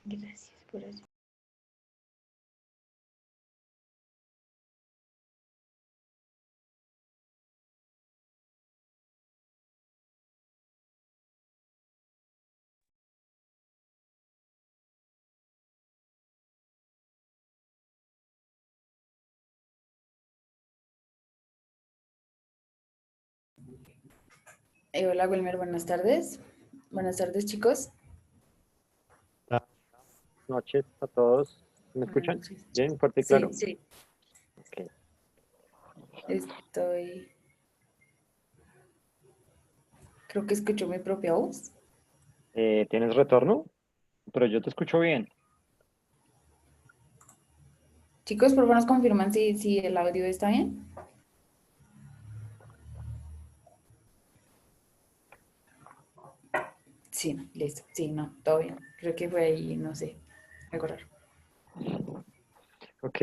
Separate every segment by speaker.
Speaker 1: Gracias por eso. Hola, Wilmer, buenas tardes. Buenas tardes, chicos.
Speaker 2: Buenas noches a todos. ¿Me
Speaker 1: Buenas
Speaker 2: escuchan?
Speaker 1: noches.
Speaker 2: Bien, fuerte y
Speaker 1: Sí,
Speaker 2: claro.
Speaker 1: sí.
Speaker 2: Okay.
Speaker 1: Creo que escucho mi propia voz.
Speaker 2: ¿Tienes retorno? Pero yo te escucho bien.
Speaker 1: Chicos, por favor, nos confirman si el audio está bien. Sí, listo. Sí, no, todo bien. Creo que fue ahí, no sé, algo raro.
Speaker 2: Ok.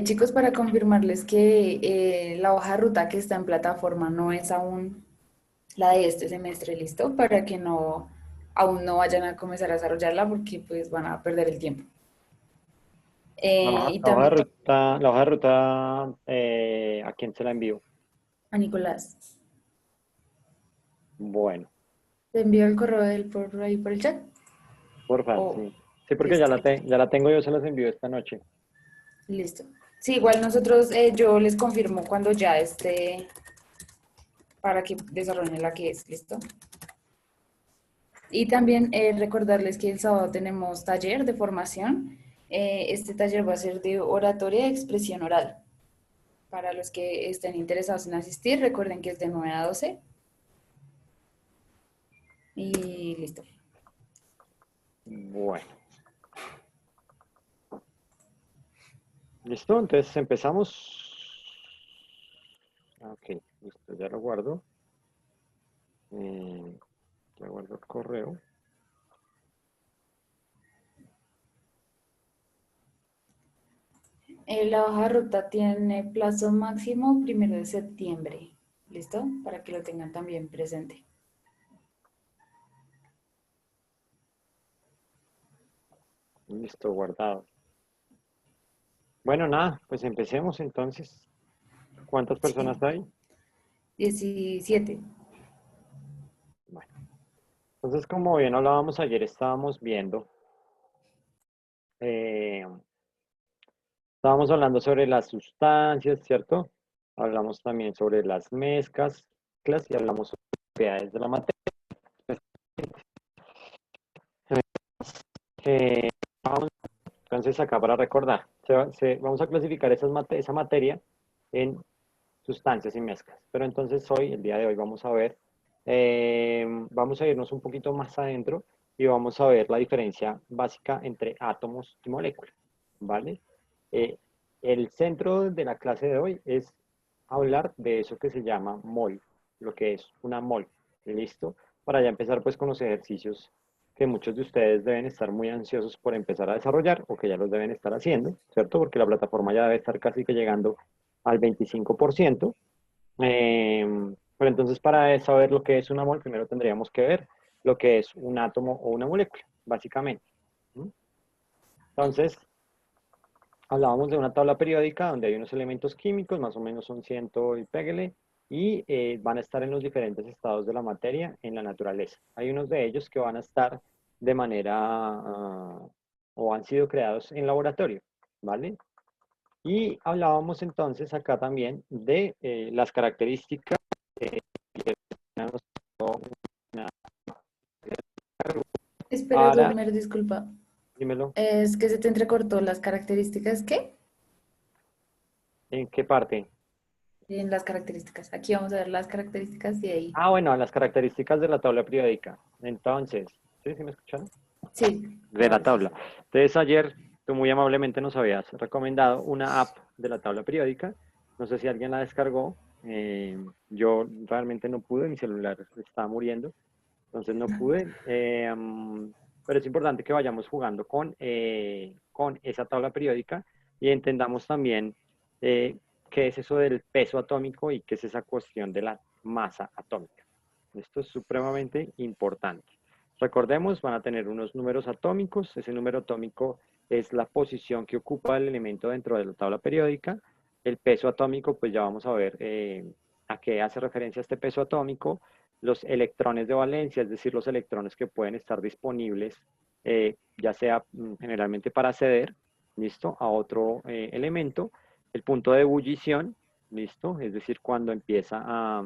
Speaker 1: Chicos, para confirmarles que la hoja de ruta que está en plataforma no es aún la de este semestre, ¿listo? Para que no, aún no vayan a comenzar a desarrollarla porque pues van a perder el tiempo. Y
Speaker 2: La hoja de
Speaker 1: también
Speaker 2: ruta, ¿a quién se la envío?
Speaker 1: a Nicolás,
Speaker 2: Bueno,
Speaker 1: ¿te envío el correo de él por ahí por el chat?
Speaker 2: porfa,
Speaker 1: Oh,
Speaker 2: sí. Sí, porque
Speaker 1: listo,
Speaker 2: ya la tengo, yo se las envío esta noche.
Speaker 1: listo. Sí, igual nosotros, yo les confirmo cuando ya esté para que desarrollen la que es, ¿listo? Y también recordarles que el sábado tenemos taller de formación. Este taller va a ser de oratoria y expresión oral. Para los que estén interesados en asistir, recuerden que es de 9 a 12. Y listo.
Speaker 2: Bueno, ¿listo? Entonces empezamos. Ok, listo, ya lo guardo. Eh, ya guardo el correo.
Speaker 1: La hoja de ruta tiene plazo máximo 1 de septiembre. ¿Listo? Para que lo tengan también presente.
Speaker 2: Listo, guardado. Bueno, nada, pues empecemos entonces. ¿Cuántas
Speaker 1: Sí.
Speaker 2: personas hay?
Speaker 1: 17.
Speaker 2: Bueno, entonces como bien hablábamos ayer, eh, estábamos hablando sobre las sustancias, ¿cierto? Hablamos también sobre las mezclas y hablamos sobre las propiedades de la materia. Eh, vamos, entonces acá para recordar, vamos a clasificar esa materia en sustancias y mezclas. Pero entonces hoy, el día de hoy, vamos a irnos un poquito más adentro y vamos a ver la diferencia básica entre átomos y moléculas, ¿vale? Eh, el centro de la clase de hoy es hablar de eso que se llama mol, lo que es una mol, ¿listo? Para ya empezar pues con los ejercicios que muchos de ustedes deben estar muy ansiosos por empezar a desarrollar o que ya los deben estar haciendo, ¿cierto? Porque la plataforma ya debe estar casi que llegando al 25%. Eh, pero entonces para saber lo que es una mol, primero tendríamos que ver lo que es un átomo o una molécula, básicamente. ¿Mm? Entonces, hablábamos de una tabla periódica donde hay unos elementos químicos, más o menos son 100 y péguele, y van a estar en los diferentes estados de la materia en la naturaleza. Hay unos de ellos que van a estar de manera, o han sido creados en laboratorio, ¿vale? Y hablábamos entonces acá también de las características
Speaker 1: Espera,
Speaker 2: para,
Speaker 1: Wilmer, disculpa.
Speaker 2: dímelo,
Speaker 1: Es que se te entrecortó las características. ¿Qué?
Speaker 2: ¿en qué parte?
Speaker 1: En las características. Aquí vamos a ver las características de ahí.
Speaker 2: Ah, bueno, las características de la tabla periódica. Entonces, ¿sí? ¿Sí me escucharon?
Speaker 1: Sí,
Speaker 2: De la
Speaker 1: ahora sí.
Speaker 2: tabla. Entonces, ayer tú muy amablemente nos habías recomendado una app de la tabla periódica. No sé si alguien la descargó. Yo realmente no pude, mi celular estaba muriendo, entonces no pude. Pero es importante que vayamos jugando con esa tabla periódica y entendamos también qué es eso del peso atómico y qué es esa cuestión de la masa atómica. Esto es supremamente importante. Recordemos, van a tener unos números atómicos. Ese número atómico es la posición que ocupa el elemento dentro de la tabla periódica. El peso atómico, pues ya vamos a ver a qué hace referencia este peso atómico. Los electrones de valencia, es decir, los electrones que pueden estar disponibles, ya sea generalmente para acceder, ¿listo? A otro elemento. El punto de ebullición, ¿listo? Es decir, cuando empieza a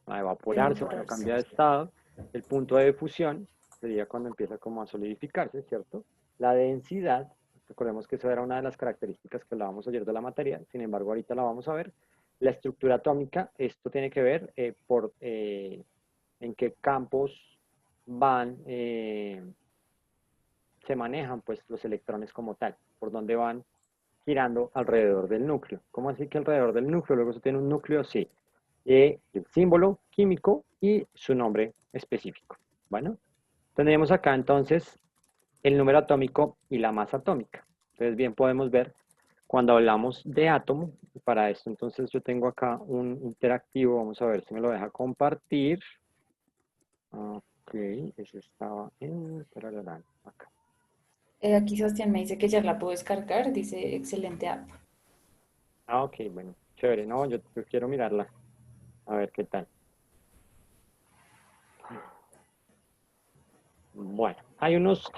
Speaker 2: evaporarse, cuando
Speaker 1: Evaporarse.
Speaker 2: cambia de estado. El punto de fusión sería cuando empieza como a solidificarse, ¿cierto? La densidad, recordemos que eso era una de las características que hablábamos ayer de la materia, sin embargo ahorita la vamos a ver. La estructura atómica, esto tiene que ver por en qué campos van, se manejan pues los electrones como tal, por dónde van girando alrededor del núcleo. ¿Cómo así que alrededor del núcleo? Luego se tiene un núcleo, sí. El símbolo químico y su nombre específico. Bueno, tendríamos acá entonces el número atómico y la masa atómica. Entonces bien podemos ver cuando hablamos de átomo, para esto entonces yo tengo acá un interactivo, vamos a ver si me lo deja compartir. Ok, ese estaba en... acá.
Speaker 1: Aquí Sebastián me dice que ya la puedo descargar, dice excelente app.
Speaker 2: Ok, bueno, chévere, no, yo quiero mirarla, a ver qué tal. Bueno, hay unos,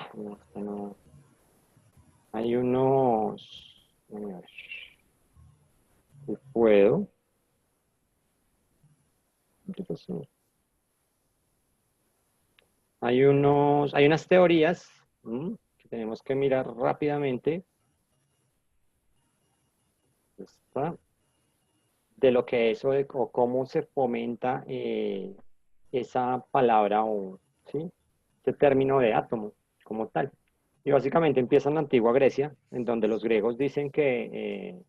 Speaker 2: no, hay unos, a ver, si puedo, ¿qué pasó? Hay unas teorías que tenemos que mirar rápidamente. Esta, de lo que eso o cómo se fomenta esa palabra o ¿sí? Ese término de átomo como tal. Y básicamente empieza en la antigua Grecia, en donde los griegos dicen que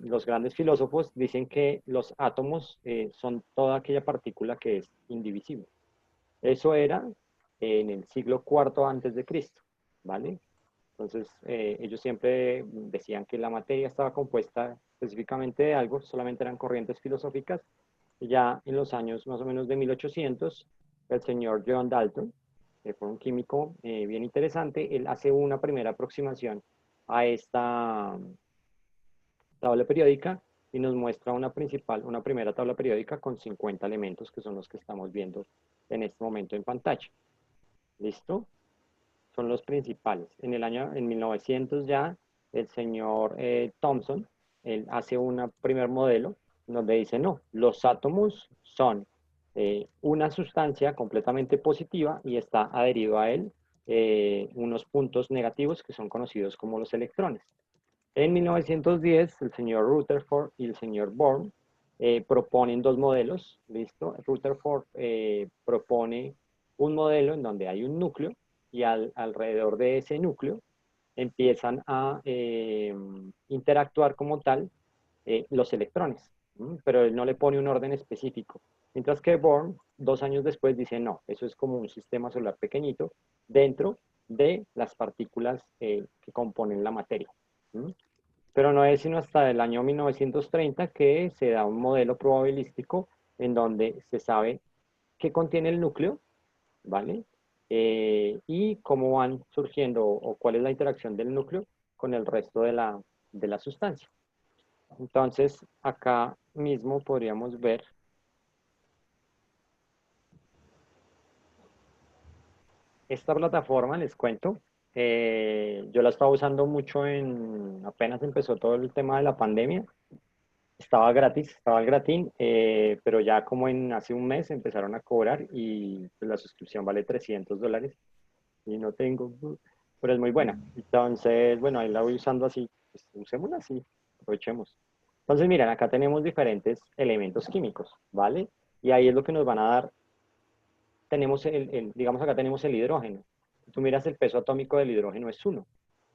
Speaker 2: los grandes filósofos dicen que los átomos son toda aquella partícula que es indivisible. Eso era en el siglo cuarto antes de Cristo, ¿vale? Entonces, ellos siempre decían que la materia estaba compuesta específicamente de algo, solamente eran corrientes filosóficas. Y ya en los años más o menos de 1800, el señor John Dalton, que fue un químico bien interesante, él hace una primera aproximación a esta tabla periódica y nos muestra una primera tabla periódica con 50 elementos que son los que estamos viendo en este momento en pantalla. ¿Listo? Son los principales. En 1900 ya, el señor Thomson, él hace un primer modelo donde dice, no, los átomos son una sustancia completamente positiva y está adherido a él unos puntos negativos que son conocidos como los electrones. En 1910, el señor Rutherford y el señor Bohr proponen dos modelos, ¿listo? Rutherford propone un modelo en donde hay un núcleo y alrededor de ese núcleo empiezan a interactuar como tal los electrones, pero él no le pone un orden específico. Mientras que Bohr, 2 años después, dice, no, eso es como un sistema solar pequeñito dentro de las partículas que componen la materia. Pero no es sino hasta el año 1930 que se da un modelo probabilístico en donde se sabe qué contiene el núcleo, ¿vale? Y cómo van surgiendo o cuál es la interacción del núcleo con el resto de la sustancia. Entonces, acá mismo podríamos ver esta plataforma, les cuento. Yo la estaba usando mucho apenas empezó todo el tema de la pandemia. Estaba gratis, estaba al gratín, pero ya como hace un mes empezaron a cobrar y pues, la suscripción vale $300 y no tengo, pero es muy buena. Entonces, bueno, ahí la voy usando así, pues, usémosla así, aprovechemos. Entonces, miren, acá tenemos diferentes elementos químicos, ¿vale? Y ahí es lo que nos van a dar, tenemos digamos acá tenemos el hidrógeno. Si tú miras el peso atómico del hidrógeno es 1,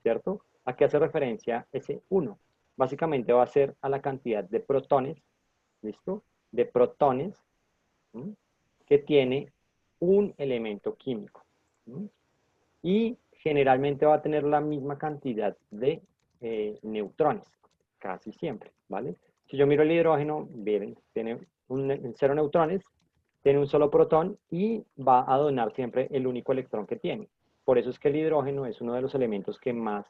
Speaker 2: ¿cierto? ¿A qué hace referencia ese 1? Básicamente va a ser a la cantidad de protones, ¿listo? De protones ¿m? Que tiene un elemento químico. ¿M? Y generalmente va a tener la misma cantidad de neutrones, casi siempre, ¿vale? Si yo miro el hidrógeno, miren, tiene cero neutrones, tiene un solo protón y va a donar siempre el único electrón que tiene. Por eso es que el hidrógeno es uno de los elementos que más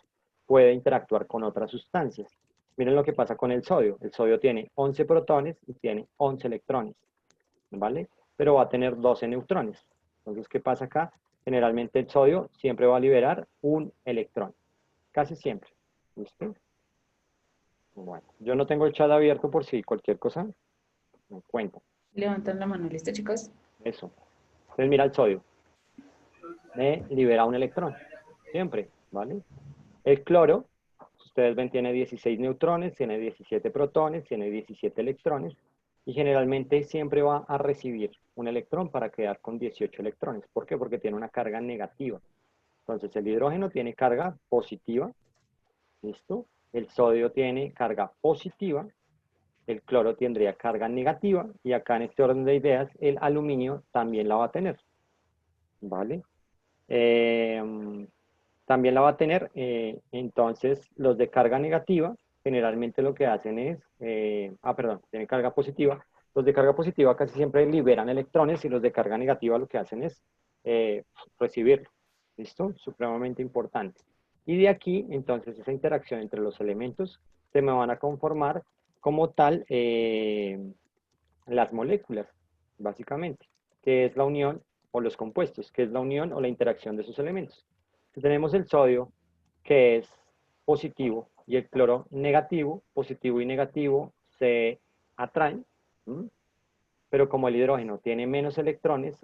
Speaker 2: puede interactuar con otras sustancias. Miren lo que pasa con el sodio. El sodio tiene 11 protones y tiene 11 electrones, ¿vale? Pero va a tener 12 neutrones. Entonces, ¿qué pasa acá? Generalmente el sodio siempre va a liberar un electrón. Casi siempre. ¿Listo? Bueno, yo no tengo el chat abierto por si cualquier cosa me cuenta.
Speaker 1: Levantan la mano, ¿listo, chicos?
Speaker 2: Eso. Entonces, mira el sodio. Me libera un electrón. Siempre, ¿vale? El cloro, ustedes ven, tiene 16 neutrones, tiene 17 protones, tiene 17 electrones y generalmente siempre va a recibir un electrón para quedar con 18 electrones. ¿Por qué? Porque tiene una carga negativa. Entonces el hidrógeno tiene carga positiva, ¿listo? El sodio tiene carga positiva, el cloro tendría carga negativa y acá en este orden de ideas el aluminio también la va a tener, ¿vale? Eh, también la va a tener. Entonces, los de carga negativa, generalmente lo que hacen es, perdón, tienen carga positiva. Los de carga positiva casi siempre liberan electrones y los de carga negativa lo que hacen es recibirlo. ¿Listo? Supremamente importante. Y de aquí, entonces, esa interacción entre los elementos se me van a conformar como tal las moléculas, básicamente, que es la unión o los compuestos, que es la unión o la interacción de sus elementos. Si tenemos el sodio, que es positivo, y el cloro negativo, positivo y negativo se atraen, ¿m? Pero como el hidrógeno tiene menos electrones,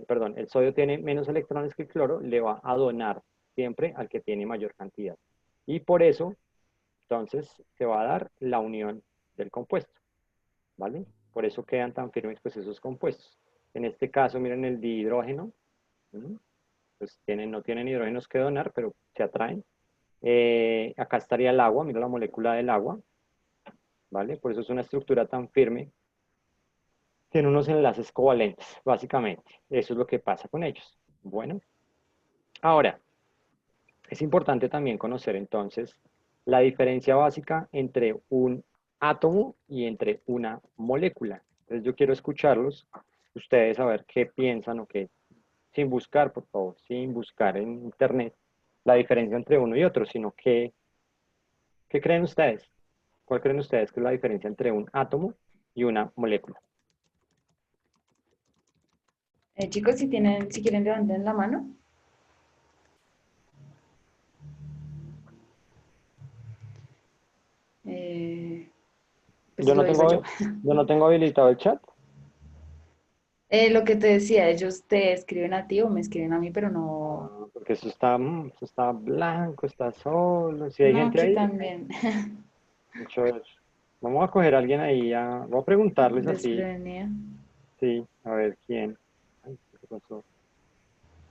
Speaker 2: perdón, el sodio tiene menos electrones que el cloro, le va a donar siempre al que tiene mayor cantidad. Y por eso, entonces, se va a dar la unión del compuesto, ¿vale? Por eso quedan tan firmes pues esos compuestos. En este caso, miren el dihidrógeno, pues no tienen hidrógenos que donar, pero se atraen. Acá estaría el agua, mira la molécula del agua, ¿vale? Por eso es una estructura tan firme. Tiene unos enlaces covalentes, básicamente. Eso es lo que pasa con ellos. Bueno, ahora, es importante también conocer entonces la diferencia básica entre un átomo y entre una molécula. Entonces yo quiero escucharlos, ustedes a ver qué piensan o qué, sin buscar, por favor, sin buscar en internet la diferencia entre uno y otro, sino que, ¿qué creen ustedes? ¿Cuál creen ustedes que es la diferencia entre un átomo y una molécula?
Speaker 1: Chicos, si quieren levanten la mano. Eh, pues
Speaker 2: Yo no
Speaker 1: lo digo yo.
Speaker 2: tengo, yo no tengo habilitado el chat.
Speaker 1: Lo que te decía, ellos te escriben a ti o me escriben a mí, pero no,
Speaker 2: Porque eso está blanco, está solo. Si hay
Speaker 1: no
Speaker 2: gente
Speaker 1: aquí
Speaker 2: ahí,
Speaker 1: también.
Speaker 2: mucho. Vamos a coger a alguien ahí, voy a preguntarles así.
Speaker 1: Desprevenida.
Speaker 2: Sí, a ver quién. Ay, ¿qué pasó?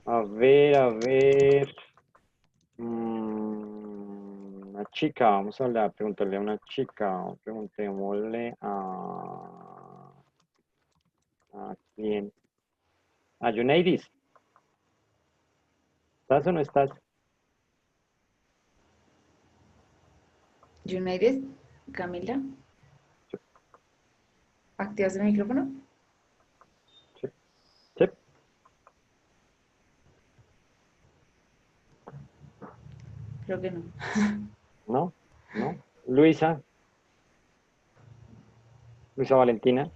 Speaker 2: A ver, a ver. Una chica, vamos a hablar, preguntarle a una chica. Preguntémosle a quién. A Yuneidis. ¿Estás o no estás?
Speaker 1: United, Camila, ¿activas el micrófono?
Speaker 2: Sí, sí,
Speaker 1: Creo que no.
Speaker 2: no, no. Luisa, Luisa Valentina.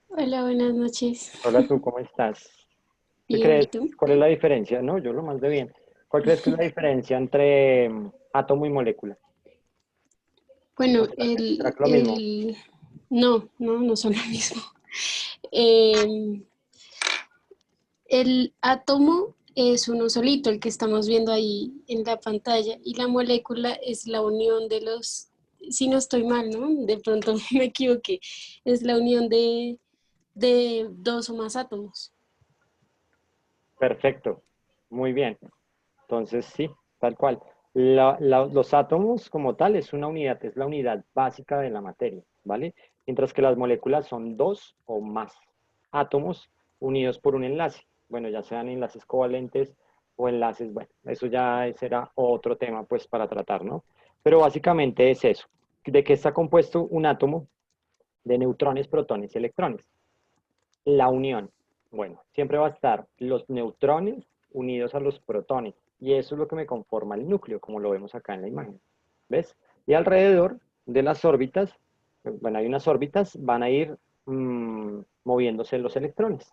Speaker 3: Hola, buenas noches.
Speaker 2: Hola, ¿tú cómo estás? ¿Qué
Speaker 3: Bien, ¿y
Speaker 2: crees?
Speaker 3: tú?
Speaker 2: ¿Cuál es la diferencia? No, yo lo más de bien. ¿Cuál crees que es la diferencia entre átomo y molécula? ¿O
Speaker 3: Bueno,
Speaker 2: será que lo mismo?
Speaker 3: no son lo mismo. Eh, el átomo es uno solito, el que estamos viendo ahí en la pantalla, y la molécula es la unión de los, si no estoy mal, ¿no? De pronto me equivoqué, es la unión de dos o más átomos.
Speaker 2: Perfecto, muy bien. Entonces, sí, tal cual. Los átomos como tal es una unidad, es la unidad básica de la materia, ¿vale? Mientras que las moléculas son dos o más átomos unidos por un enlace. Bueno, ya sean enlaces covalentes o enlaces, bueno, eso ya será otro tema pues para tratar, ¿no? Pero básicamente es eso. ¿De qué está compuesto un átomo? de neutrones, protones y electrones. La unión. Bueno, siempre va a estar los neutrones unidos a los protones. Y eso es lo que me conforma el núcleo, como lo vemos acá en la imagen. ¿Ves? Y alrededor de las órbitas, bueno, hay unas órbitas, van a ir moviéndose los electrones.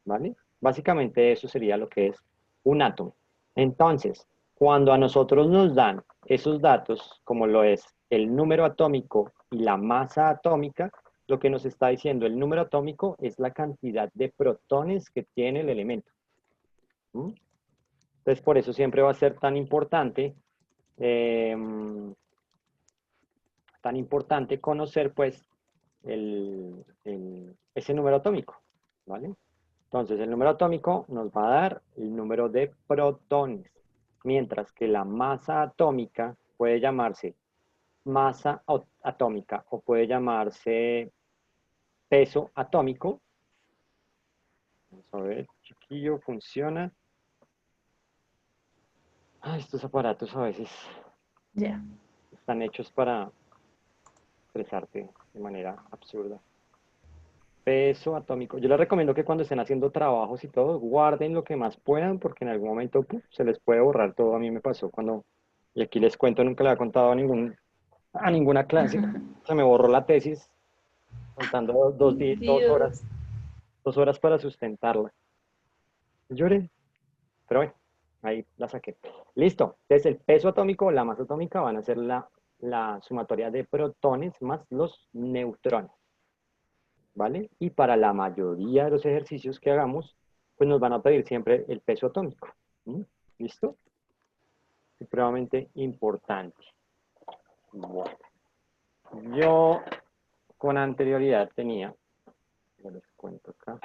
Speaker 2: ¿Vale? Básicamente eso sería lo que es un átomo. Entonces, cuando a nosotros nos dan esos datos, como lo es el número atómico y la masa atómica, lo que nos está diciendo el número atómico es la cantidad de protones que tiene el elemento. ¿Mm? Entonces, por eso siempre va a ser eh, tan importante conocer, pues, ese número atómico, ¿vale? Entonces, el número atómico nos va a dar el número de protones, mientras que la masa atómica puede llamarse masa atómica o puede llamarse peso atómico. Vamos a ver, chiquillo, funciona. Estos aparatos a veces
Speaker 1: Ya.
Speaker 2: están hechos para expresarte de manera absurda. Peso atómico. Yo les recomiendo que cuando estén haciendo trabajos y todo, guarden lo que más puedan, porque en algún momento se les puede borrar todo. A mí me pasó cuando, y aquí les cuento, nunca le había contado a ninguna clase. Se me borró la tesis, contando
Speaker 1: Dios.
Speaker 2: 2 horas para sustentarla. Lloré, pero bueno, ahí la saqué. Listo. Entonces el peso atómico o la masa atómica van a ser la sumatoria de protones más los neutrones. ¿Vale? Y para la mayoría de los ejercicios que hagamos, pues nos van a pedir siempre el peso atómico. ¿Mm? ¿Listo? Supremamente importante. Bueno, yo con anterioridad tenía, ya les cuento acá,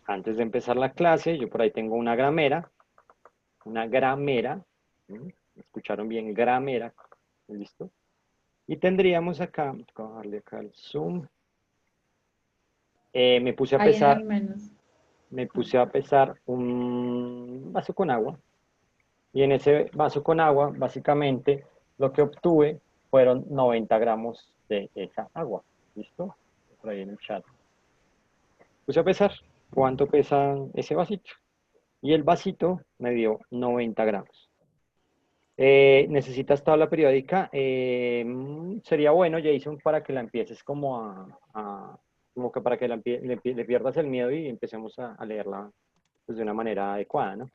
Speaker 2: antes de empezar la clase, yo por ahí tengo una gramera, ¿mm? ¿Escucharon bien? Gramera, ¿listo? Y tendríamos acá, voy a darle acá el zoom, me puse a
Speaker 1: Ahí en
Speaker 2: pesar
Speaker 1: el menos.
Speaker 2: un vaso con agua y en ese vaso con agua básicamente lo que obtuve fueron 90 gramos de esa agua. ¿Listo? Por ahí en el chat. Puse a pesar cuánto pesa ese vasito y el vasito me dio 90 gramos. ¿Necesitas tabla periódica? Sería bueno, Jason, para que la empieces como como que para que le pierdas el miedo y empecemos a leerla pues, de una manera adecuada, ¿no?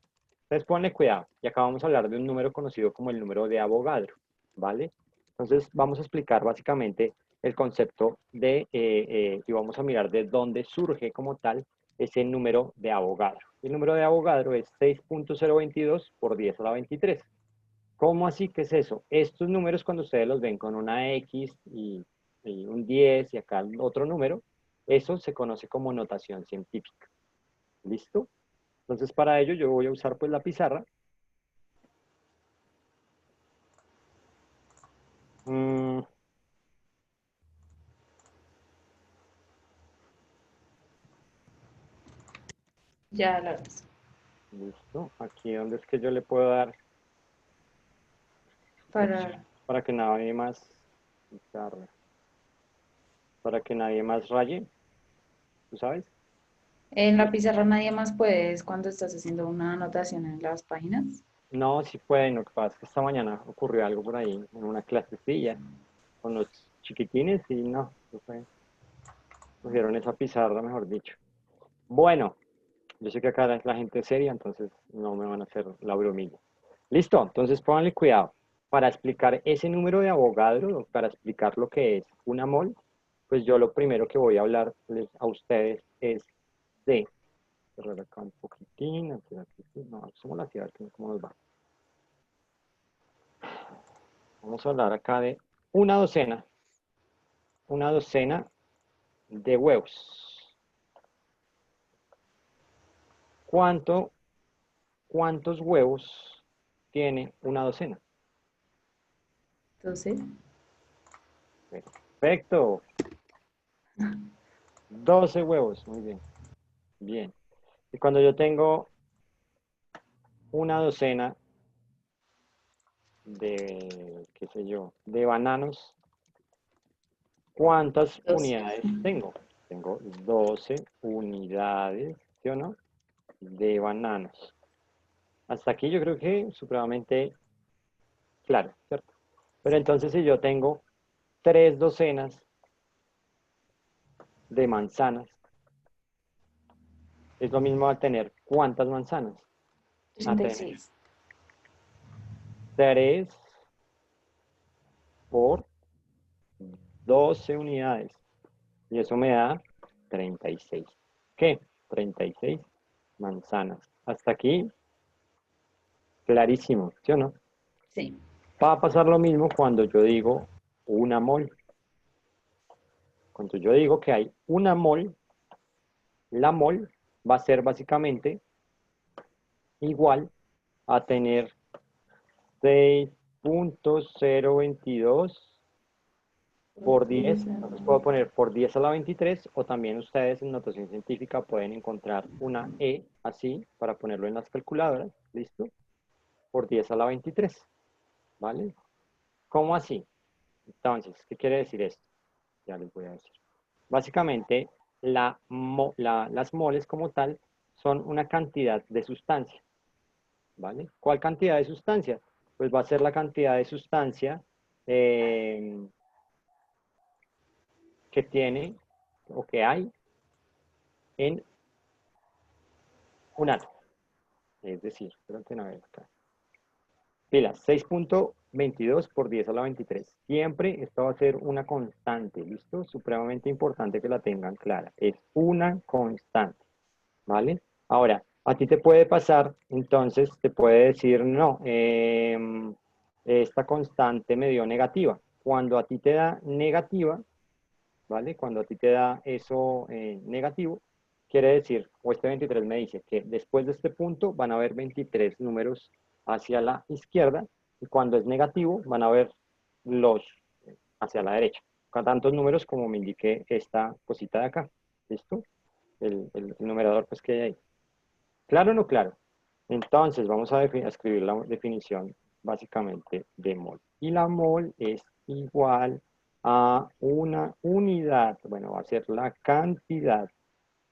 Speaker 2: Entonces ponle cuidado. Y acá vamos a hablar de un número conocido como el número de Avogadro, ¿vale? Entonces vamos a explicar básicamente el concepto y vamos a mirar de dónde surge como tal ese número de Avogadro. El número de Avogadro es 6.022 por 10 a la 23. ¿Cómo así? ¿Qué es eso? Estos números cuando ustedes los ven con una X y un 10 y acá otro número, eso se conoce como notación científica. ¿Listo? Entonces para ello yo voy a usar pues la pizarra. Mm,
Speaker 1: Ya la ves.
Speaker 2: listo. Aquí donde es que yo le puedo dar opción
Speaker 1: Para.
Speaker 2: para que nadie más pizarra, para que nadie más raye, ¿tú sabes?
Speaker 1: En la pizarra nadie más puedes cuando estás haciendo una anotación en las páginas.
Speaker 2: No, sí pueden, lo que pasa es que esta mañana ocurrió algo por ahí en una clasecilla con los chiquitines y no, no fue. Cogieron esa pizarra, mejor dicho. Bueno, yo sé que acá la gente es seria, entonces no me van a hacer la bromilla. Listo, entonces pónganle cuidado. Para explicar ese número de Avogadro, para explicar lo que es una mol, pues yo lo primero que voy a hablarles a ustedes es de, cerrar acá un poquitín, no, somos la ciudad, cómo nos va. Vamos a hablar acá de una docena de huevos. ¿Cuántos huevos tiene una docena?
Speaker 1: Entonces,
Speaker 2: Perfecto. 12 huevos, muy bien. Bien. Y cuando yo tengo una docena de, qué sé yo, de bananos, ¿Cuántas
Speaker 1: 12.
Speaker 2: unidades tengo? Tengo 12 unidades, ¿sí o no? De bananos. Hasta aquí yo creo que supremamente claro, ¿cierto? Pero entonces si yo tengo 3 docenas de manzanas, es lo mismo a tener ¿cuántas manzanas? A tener
Speaker 1: 36.
Speaker 2: 3 por 12 unidades. Y eso me da 36. ¿Qué? 36 manzanas. Hasta aquí, clarísimo, ¿sí o no?
Speaker 1: Sí.
Speaker 2: Va a pasar lo mismo cuando yo digo una mol. Cuando yo digo que hay una mol, la mol va a ser básicamente igual a tener 6.022 por 10. Entonces puedo poner por 10 a la 23 o también ustedes en notación científica pueden encontrar una E así para ponerlo en las calculadoras. ¿Listo? Por 10 a la 23. ¿Vale? ¿Cómo así? Entonces, ¿qué quiere decir esto? Ya les voy a decir. Básicamente, las moles como tal son una cantidad de sustancia, ¿vale? ¿Cuál cantidad de sustancia? Pues va a ser la cantidad de sustancia eh, que tiene o que hay en un átomo. Es decir, creo que no ver acá. Pilas, 6.22 por 10 a la 23. Siempre esto va a ser una constante, ¿listo? Supremamente importante que la tengan clara. Es una constante. ¿Vale? Ahora, a ti te puede pasar, entonces te puede decir, no, esta constante me dio negativa. Cuando a ti te da negativa, ¿vale? Cuando a ti te da eso negativo, quiere decir, o este 23 me dice que después de este punto van a haber 23 números hacia la izquierda y cuando es negativo van a haber los hacia la derecha. Con tantos números como me indique esta cosita de acá. ¿Listo? El numerador pues que hay ahí. ¿Claro o no claro? Entonces vamos a escribir la definición básicamente de mol. Y la mol es igual a una unidad. Bueno, va a ser la cantidad.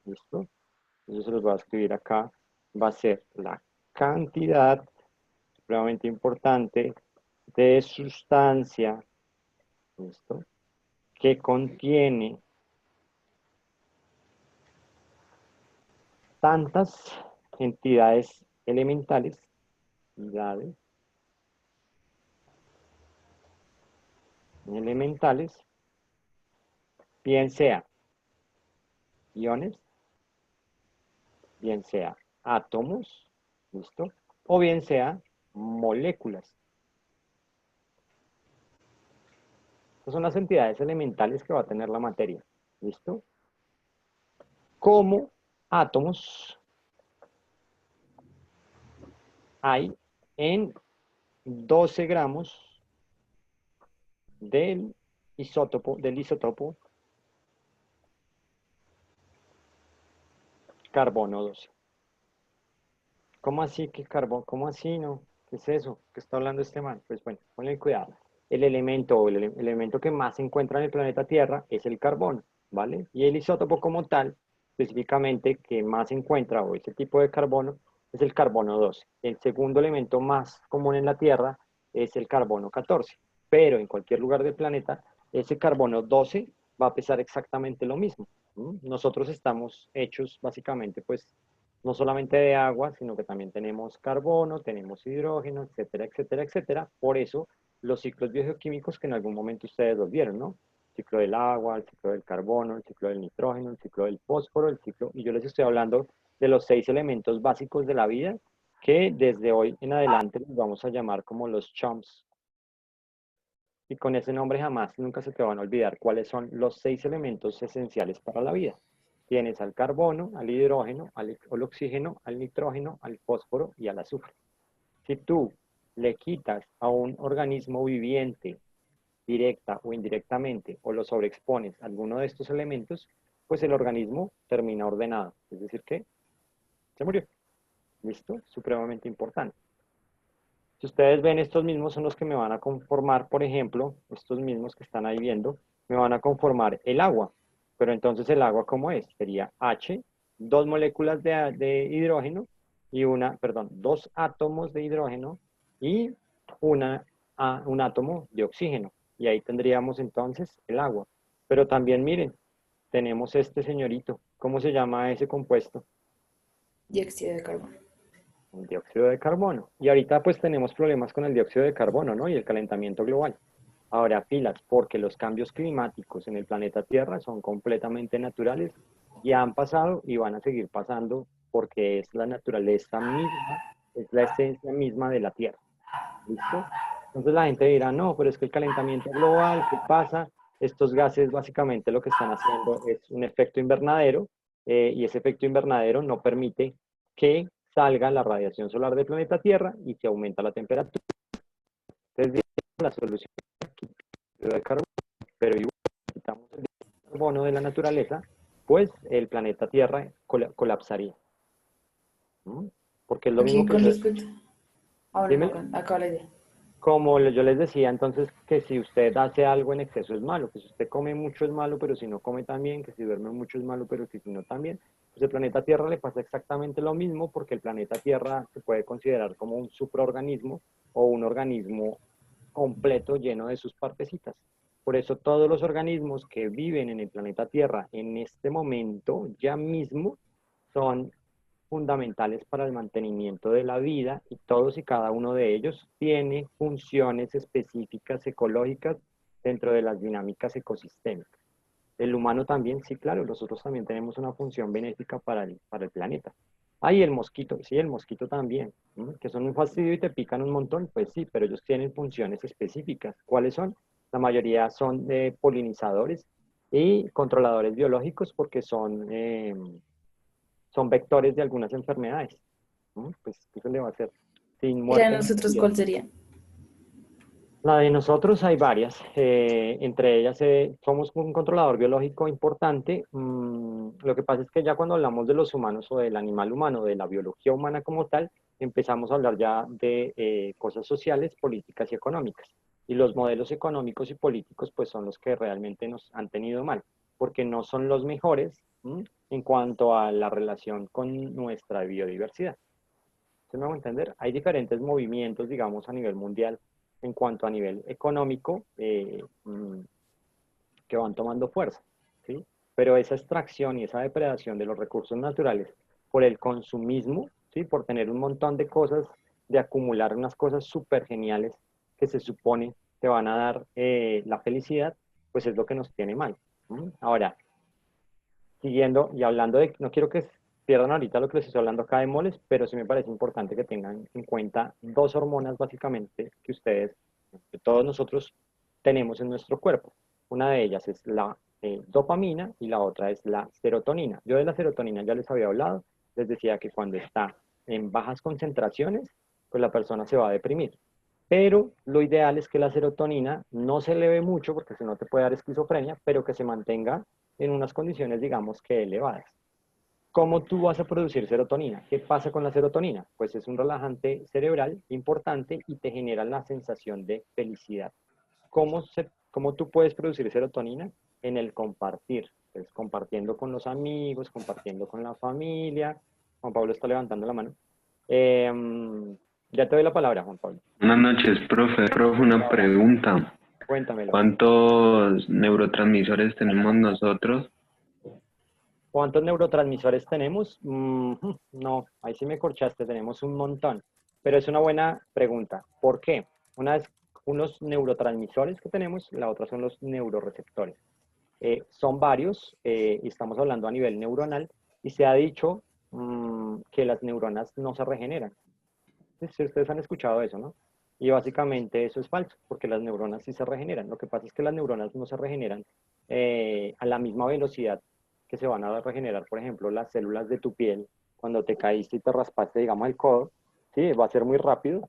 Speaker 2: ¿Listo? Entonces se los voy a escribir acá. Va a ser la cantidad, supremamente importante, de sustancia. ¿Listo? Que contiene tantas entidades elementales, bien sea iones, bien sea átomos, ¿listo? O bien sea moléculas. Estas son las entidades elementales que va a tener la materia, ¿listo? Como átomos hay en 12 gramos del isótopo carbono 12. ¿Cómo así que carbón? ¿Cómo así no? ¿Qué es eso? ¿Qué está hablando este man? Pues bueno, ponle cuidado. El elemento que más se encuentra en el planeta Tierra es el carbono, ¿vale? Y el isótopo como tal, específicamente, que más se encuentra, o ese tipo de carbono, es el carbono 12. El segundo elemento más común en la Tierra es el carbono 14. Pero en cualquier lugar del planeta, ese carbono 12 va a pesar exactamente lo mismo. Nosotros estamos hechos básicamente, pues, no solamente de agua, sino que también tenemos carbono, tenemos hidrógeno, etcétera, etcétera, etcétera. Por eso, los ciclos biogeoquímicos que en algún momento ustedes los vieron, ¿no? El ciclo del agua, el ciclo del carbono, el ciclo del nitrógeno, el ciclo del fósforo, y yo les estoy hablando de los 6 elementos básicos de la vida, que desde hoy en adelante los vamos a llamar como los chumps. Y con ese nombre jamás, nunca se te van a olvidar cuáles son los 6 elementos esenciales para la vida. Tienes al carbono, al hidrógeno, al oxígeno, al nitrógeno, al fósforo y al azufre. Si tú le quitas a un organismo viviente, directa o indirectamente, o lo sobreexpones a alguno de estos elementos, pues el organismo termina ordenado. Es decir, que se murió. ¿Listo? Supremamente importante. Si ustedes ven, estos mismos son los que me van a conformar, por ejemplo, estos mismos que están ahí viendo, me van a conformar el agua. Pero entonces el agua, ¿cómo es? Sería H, dos moléculas de hidrógeno y dos átomos de hidrógeno y un átomo de oxígeno. Y ahí tendríamos entonces el agua. Pero también miren, tenemos este señorito. ¿Cómo se llama ese compuesto?
Speaker 1: Dióxido de carbono.
Speaker 2: El dióxido de carbono. Y ahorita pues tenemos problemas con el dióxido de carbono, ¿no? Y el calentamiento global. Ahora, pilas, porque los cambios climáticos en el planeta Tierra son completamente naturales, ya han pasado y van a seguir pasando porque es la naturaleza misma, es la esencia misma de la Tierra. ¿Listo? Entonces la gente dirá, no, pero es que el calentamiento global, ¿qué pasa? Estos gases básicamente lo que están haciendo es un efecto invernadero y ese efecto invernadero no permite que salga la radiación solar del planeta Tierra y se aumenta la temperatura. Entonces, la solución de carbono, pero igual si quitamos el carbono de la naturaleza, pues el planeta Tierra colapsaría. ¿Mm? Porque es lo mismo
Speaker 1: Ok,
Speaker 2: que
Speaker 1: con
Speaker 2: yo...
Speaker 1: respecto. Ah, bueno, no,
Speaker 2: Dímelo.
Speaker 1: acaba la idea.
Speaker 2: Como yo les decía, entonces, que si usted hace algo en exceso es malo, que si usted come mucho es malo, pero si no come también, que si duerme mucho es malo, pero que si no también, pues el planeta Tierra le pasa exactamente lo mismo, porque el planeta Tierra se puede considerar como un supraorganismo o un organismo completo lleno de sus partecitas. Por eso todos los organismos que viven en el planeta Tierra en este momento, ya mismo, son fundamentales para el mantenimiento de la vida y todos y cada uno de ellos tiene funciones específicas ecológicas dentro de las dinámicas ecosistémicas. El humano también, sí, claro, nosotros también tenemos una función benéfica para el planeta. Ah, y el mosquito, sí, el mosquito también, ¿no? Que son un fastidio y te pican un montón, pues sí, pero ellos tienen funciones específicas. ¿Cuáles son? La mayoría son de polinizadores y controladores biológicos porque son vectores de algunas enfermedades. ¿No? Pues, ¿qué se le va a hacer? Sin
Speaker 1: ¿Y la de
Speaker 2: muerte ni
Speaker 1: nosotros
Speaker 2: pérdida.
Speaker 1: cuál sería?
Speaker 2: La de nosotros hay varias, entre ellas somos un controlador biológico importante. Lo que pasa es que ya cuando hablamos de los humanos o del animal humano, de la biología humana como tal, empezamos a hablar ya de cosas sociales, políticas y económicas. Y los modelos económicos y políticos pues son los que realmente nos han tenido mal, porque no son los mejores en cuanto a la relación con nuestra biodiversidad. ¿Se me va a entender? Hay diferentes movimientos, digamos, a nivel mundial en cuanto a nivel económico que van tomando fuerza, ¿sí? Pero esa extracción y esa depredación de los recursos naturales por el consumismo, ¿sí? Por tener un montón de cosas, de acumular unas cosas súper geniales que se supone te van a dar la felicidad, pues es lo que nos tiene mal. Ahora, siguiendo y hablando de, no quiero que pierdan ahorita lo que les estoy hablando acá de moles, pero sí me parece importante que tengan en cuenta dos hormonas básicamente que ustedes, que todos nosotros tenemos en nuestro cuerpo. Una de ellas es la dopamina y la otra es la serotonina. Yo de la serotonina ya les había hablado, les decía que cuando está en bajas concentraciones, pues la persona se va a deprimir. Pero lo ideal es que la serotonina no se eleve mucho, porque si no te puede dar esquizofrenia, pero que se mantenga en unas condiciones, digamos que elevadas. ¿Cómo tú vas a producir serotonina? ¿Qué pasa con la serotonina? Pues es un relajante cerebral importante y te genera la sensación de felicidad. ¿Cómo tú puedes producir serotonina? En el compartir. Pues compartiendo con los amigos, compartiendo con la familia. Juan Pablo está levantando la mano. Ya te doy la palabra, Juan Pablo.
Speaker 4: Buenas noches, profe. Profe, una
Speaker 2: Ahora,
Speaker 4: pregunta.
Speaker 2: cuéntamelo.
Speaker 4: ¿Cuántos neurotransmisores tenemos nosotros?
Speaker 2: ¿Cuántos neurotransmisores tenemos? No, ahí sí me corchaste, tenemos un montón. Pero es una buena pregunta. ¿Por qué? Una es unos neurotransmisores que tenemos, la otra son los neuroreceptores. Son varios, y estamos hablando a nivel neuronal, y se ha dicho que las neuronas no se regeneran. Si ustedes han escuchado eso, ¿no? Y básicamente eso es falso, porque las neuronas sí se regeneran. Lo que pasa es que las neuronas no se regeneran a la misma velocidad que se van a regenerar, por ejemplo, las células de tu piel cuando te caíste y te raspaste, digamos, el codo. Sí, va a ser muy rápido,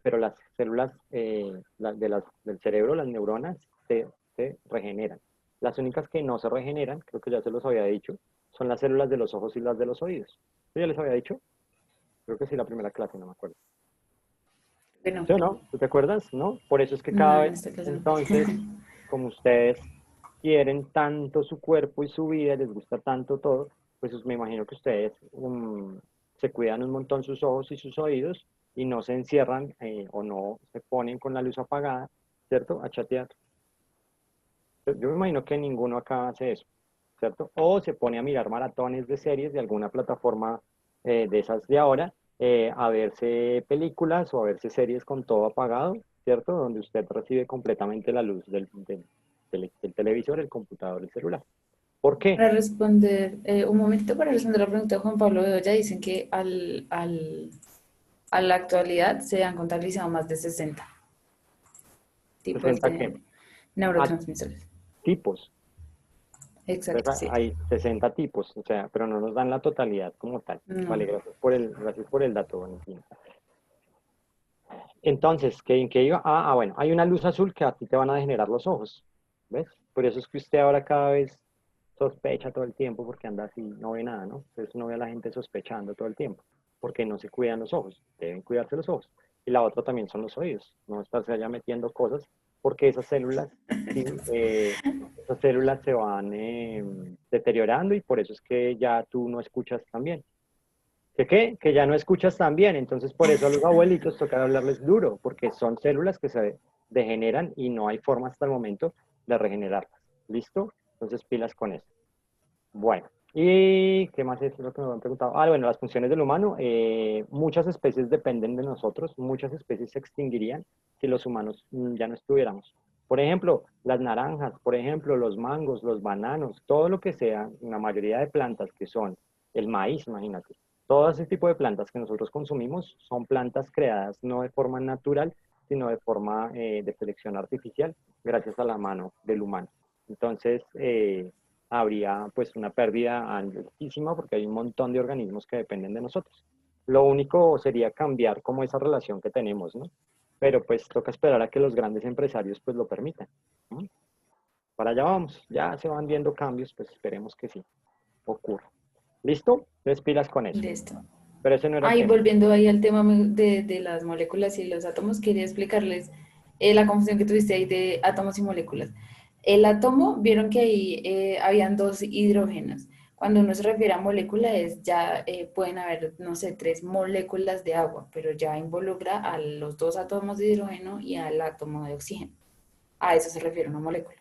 Speaker 2: pero las células del cerebro, las neuronas, se regeneran. Las únicas que no se regeneran, creo que ya se los había dicho, son las células de los ojos y las de los oídos. ¿Yo ya les había dicho? Creo que sí, la primera clase, no me acuerdo.
Speaker 1: Bueno,
Speaker 2: ¿Sí o no? ¿Tú te acuerdas? ¿No? Por eso es que cada
Speaker 1: no, en
Speaker 2: vez,
Speaker 1: esta clase no.
Speaker 2: entonces, como ustedes quieren tanto su cuerpo y su vida, les gusta tanto todo, pues me imagino que ustedes se cuidan un montón sus ojos y sus oídos y no se encierran o no se ponen con la luz apagada, ¿cierto? A chatear. Yo me imagino que ninguno acá hace eso, ¿cierto? O se pone a mirar maratones de series de alguna plataforma de esas de ahora, a verse películas o a verse series con todo apagado, ¿cierto? Donde usted recibe completamente la luz del televisor, el computador, el celular. ¿Por qué?
Speaker 1: Para responder, un momento para responder la pregunta de Juan Pablo Bedoya, dicen que a la actualidad se han contabilizado más de 60 tipos
Speaker 2: 60 qué?
Speaker 1: de
Speaker 2: Ah,
Speaker 1: neurotransmisores.
Speaker 2: tipos.
Speaker 1: Exacto,
Speaker 2: Entonces
Speaker 1: sí.
Speaker 2: hay 60 tipos, o sea, pero no nos dan la totalidad como tal.
Speaker 1: No.
Speaker 2: Vale, gracias por el dato, Valentina. Entonces, ¿en qué iba? Bueno, hay una luz azul que a ti te van a degenerar los ojos, ¿ves? Por eso es que usted ahora cada vez sospecha todo el tiempo porque anda así, no ve nada, ¿no? Entonces uno ve a la gente sospechando todo el tiempo porque no se cuidan los ojos, deben cuidarse los ojos. Y la otra también son los oídos, no estarse allá metiendo cosas porque sí, esas células se van deteriorando y por eso es que ya tú no escuchas tan bien. ¿Que qué? Que ya no escuchas tan bien. Entonces, por eso a los abuelitos toca hablarles duro, porque son células que se degeneran y no hay forma hasta el momento de regenerarlas. ¿Listo? Entonces, pilas con eso. Bueno, ¿y qué más es lo que me han preguntado? Bueno, las funciones del humano. Muchas especies dependen de nosotros, muchas especies se extinguirían si los humanos ya no estuviéramos. Por ejemplo, las naranjas, por ejemplo, los mangos, los bananos, todo lo que sea, una mayoría de plantas que son el maíz, imagínate. Todo ese tipo de plantas que nosotros consumimos son plantas creadas no de forma natural, sino de forma de selección artificial, gracias a la mano del humano. Entonces, habría pues una pérdida altísima porque hay un montón de organismos que dependen de nosotros. Lo único sería cambiar como esa relación que tenemos, ¿no? Pero pues toca esperar a que los grandes empresarios pues lo permitan, ¿no? Para allá vamos, ya se van viendo cambios, pues esperemos que sí ocurra. ¿Listo? Entonces pilas con eso.
Speaker 1: Listo.
Speaker 2: Pero ese no era el
Speaker 1: Ahí
Speaker 2: tema.
Speaker 1: volviendo ahí al tema de las moléculas y los átomos, quería explicarles la confusión que tuviste ahí de átomos y moléculas. El átomo, vieron que ahí habían dos hidrógenos. Cuando uno se refiere a molécula, ya pueden haber, no sé, 3 moléculas de agua, pero ya involucra a los dos átomos de hidrógeno y al átomo de oxígeno. A eso se refiere una molécula.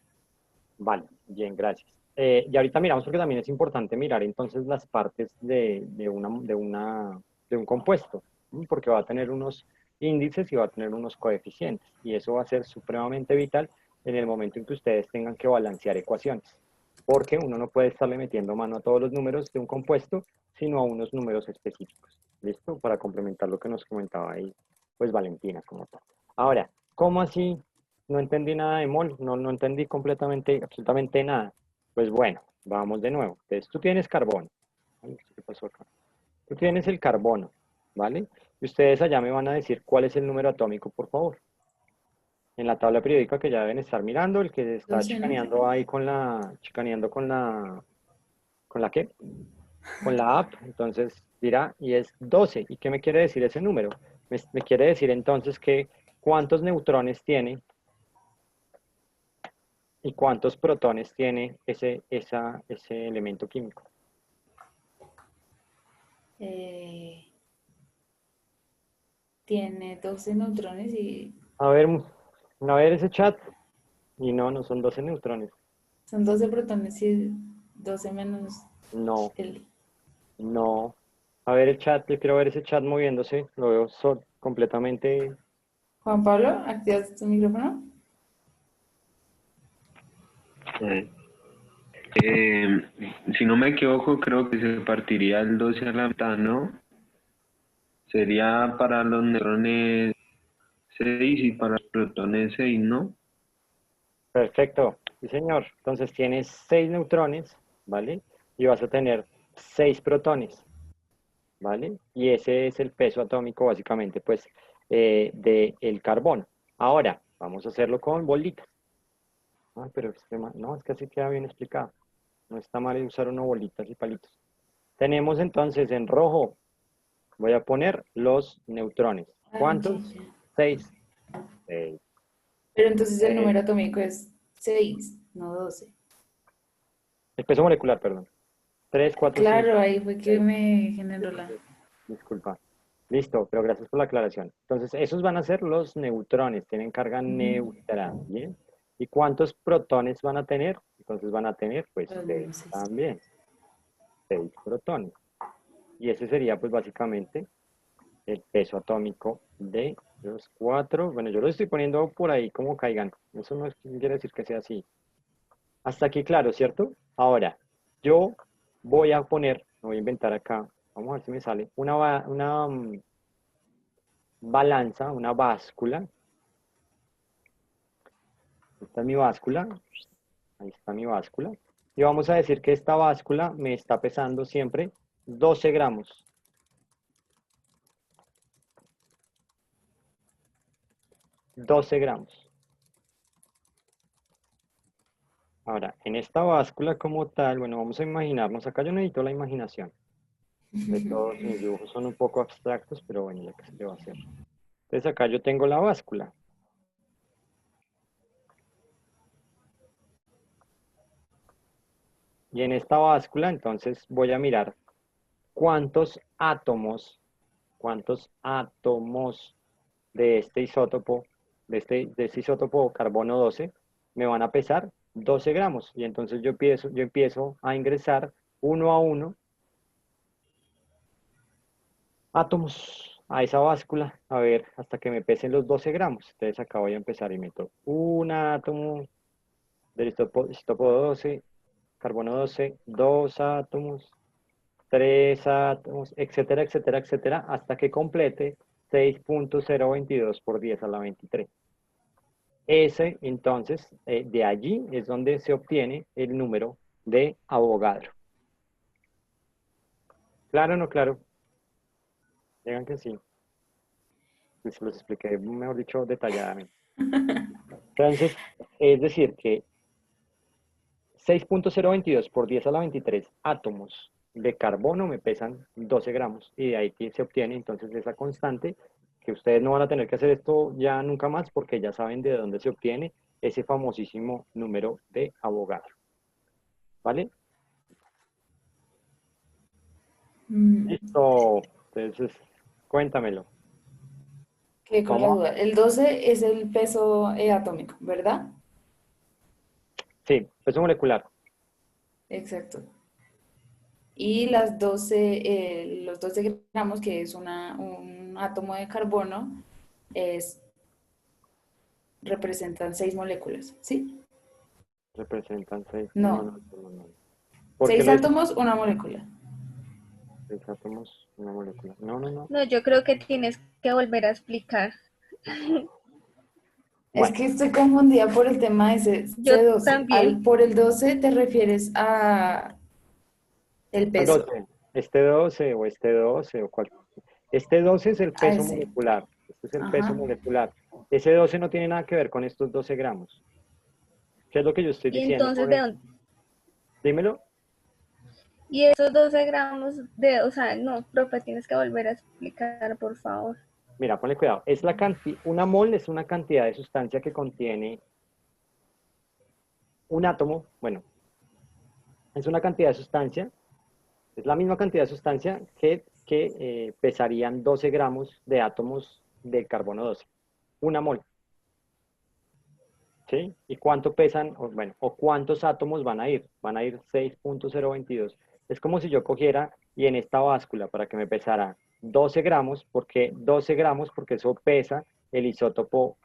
Speaker 2: Vale, bien, gracias. Y ahorita miramos porque también es importante mirar entonces las partes de un compuesto, ¿sí? Porque va a tener unos índices y va a tener unos coeficientes, y eso va a ser supremamente vital en el momento en que ustedes tengan que balancear ecuaciones, porque uno no puede estarle metiendo mano a todos los números de un compuesto, sino a unos números específicos. ¿Listo? Para complementar lo que nos comentaba ahí, pues Valentina como tal. Ahora, ¿cómo así? No entendí nada de mol, no entendí completamente, absolutamente nada. Pues bueno, vamos de nuevo. Entonces, tú tienes carbono. Ay, ¿qué pasó acá? Tú tienes el carbono, ¿vale? Y ustedes allá me van a decir cuál es el número atómico, por favor. En la tabla periódica que ya deben estar mirando, el que está
Speaker 1: 12, ¿no?
Speaker 2: chicaneando ahí chicaneando ¿con la qué? Con la app, entonces dirá, y es 12. ¿Y qué me quiere decir ese número? Me quiere decir entonces que cuántos neutrones tiene y cuántos protones tiene ese elemento químico.
Speaker 1: Eh, tiene 12 neutrones y
Speaker 2: A ver ese chat. Y no son 12 neutrones.
Speaker 1: son 12 protones y 12 menos
Speaker 2: No,
Speaker 1: el...
Speaker 2: no. A ver el chat, yo quiero ver ese chat moviéndose. Lo veo completamente.
Speaker 1: Juan Pablo, ¿activas tu micrófono?
Speaker 4: Eh, eh, si no me equivoco, creo que se partiría el 12 a la mitad, ¿no? Sería para los neutrones 6 y para los protones 6, ¿no?
Speaker 2: Perfecto. Sí, señor. Entonces tienes 6 neutrones, ¿vale? Y vas a tener 6 protones, ¿vale? Y ese es el peso atómico, básicamente, pues, del carbono. Ahora, vamos a hacerlo con bolitas. Pero no, es que así queda bien explicado. No está mal usar una bolitas y palitos. Tenemos entonces en rojo, voy a poner los neutrones.
Speaker 1: Ah, ok,
Speaker 2: ¿Cuántos?
Speaker 1: ya.
Speaker 2: 6. 6.
Speaker 1: Pero entonces el número atómico es 6, no 12.
Speaker 2: El peso molecular, perdón. 3, 4, 5.
Speaker 1: Claro, ahí fue que me generó la...
Speaker 2: Disculpa. Listo, pero gracias por la aclaración. Entonces, esos van a ser los neutrones, tienen carga
Speaker 1: Ujú.
Speaker 2: neutra, ¿bien? ¿Y cuántos protones van a tener? Entonces van a tener, pues,
Speaker 1: Los
Speaker 2: 6
Speaker 1: mismos seis.
Speaker 2: también, 6 protones. Y ese sería, pues, básicamente el peso atómico de los 4. Bueno, yo lo estoy poniendo por ahí como caigan. Eso no quiere decir que sea así. Hasta aquí, claro, ¿cierto? Ahora, yo voy a poner, me voy a inventar acá, vamos a ver si me sale, una balanza, una báscula. Esta es mi báscula. Ahí está mi báscula. Y vamos a decir que esta báscula me está pesando siempre 12 gramos. 12 gramos. Ahora, en esta báscula como tal, bueno, vamos a imaginarnos, acá yo necesito la imaginación. De todos mis dibujos son un poco abstractos, pero bueno, ya que se le va a hacer. Entonces acá yo tengo la báscula. Y en esta báscula, entonces voy a mirar cuántos átomos de este isótopo, de este isótopo carbono 12, me van a pesar 12 gramos. Y entonces yo empiezo a ingresar uno a uno átomos a esa báscula, a ver, hasta que me pesen los 12 gramos. Entonces acá voy a empezar y meto un átomo del isótopo 12, carbono 12, dos átomos, tres átomos, etcétera, etcétera, etcétera, hasta que complete 6.022 por 10 a la 23. Ese, entonces, de allí es donde se obtiene el número de Avogadro. ¿Claro o no claro? Digan que sí. Se los expliqué, mejor dicho, detalladamente. Entonces, es decir, que 6.022 por 10 a la 23 átomos de carbono me pesan 12 gramos y de ahí que se obtiene entonces esa constante, que ustedes no van a tener que hacer esto ya nunca más porque ya saben de dónde se obtiene ese famosísimo número de Avogadro. ¿Vale?
Speaker 1: Mm,
Speaker 2: Listo. Entonces, cuéntamelo.
Speaker 1: quedé con la
Speaker 2: ¿Cómo?
Speaker 1: duda. El 12 es el peso atómico, ¿verdad?
Speaker 2: Sí, peso molecular.
Speaker 1: Exacto. Y las 12, los 12 gramos, que es un átomo de carbono, es, representan 6 moléculas, ¿sí?
Speaker 2: Representan 6. No,
Speaker 1: No,
Speaker 2: no, no, no. ¿Por qué
Speaker 1: 6
Speaker 2: lo dices?
Speaker 1: átomos, una molécula.
Speaker 2: 6 átomos, una molécula. No, no, no.
Speaker 5: No, yo creo que tienes que volver a explicar.
Speaker 1: Es
Speaker 2: Bueno,
Speaker 1: que estoy confundida por el tema de
Speaker 5: Yo
Speaker 1: C12.
Speaker 5: también.
Speaker 1: Por el 12 te refieres a el
Speaker 2: al
Speaker 1: peso,
Speaker 2: 12. Este 12 o este 12 o cual. Este 12 es el
Speaker 1: a
Speaker 2: peso
Speaker 1: ese.
Speaker 2: molecular. Este es el peso
Speaker 1: Ajá.
Speaker 2: molecular. Ese 12 no tiene nada que ver con estos 12 gramos. ¿Qué es lo que yo estoy
Speaker 5: Y
Speaker 2: diciendo
Speaker 5: entonces,
Speaker 2: con
Speaker 5: ¿de
Speaker 2: él?
Speaker 5: dónde?
Speaker 2: Dímelo.
Speaker 5: Y esos 12 gramos de, o sea, no, profe, tienes que volver a explicar, por favor.
Speaker 2: Mira, ponle cuidado. Es la una mol es una cantidad de sustancia que contiene un átomo. Bueno, es una cantidad de sustancia. Es la misma cantidad de sustancia que pesarían 12 gramos de átomos del carbono 12. Una mol. ¿Sí? ¿Y cuánto pesan? Bueno, o cuántos átomos van a ir. Van a ir 6.022. Es como si yo cogiera y en esta báscula para que me pesara 12 gramos, porque 12 gramos, porque eso pesa el isótopo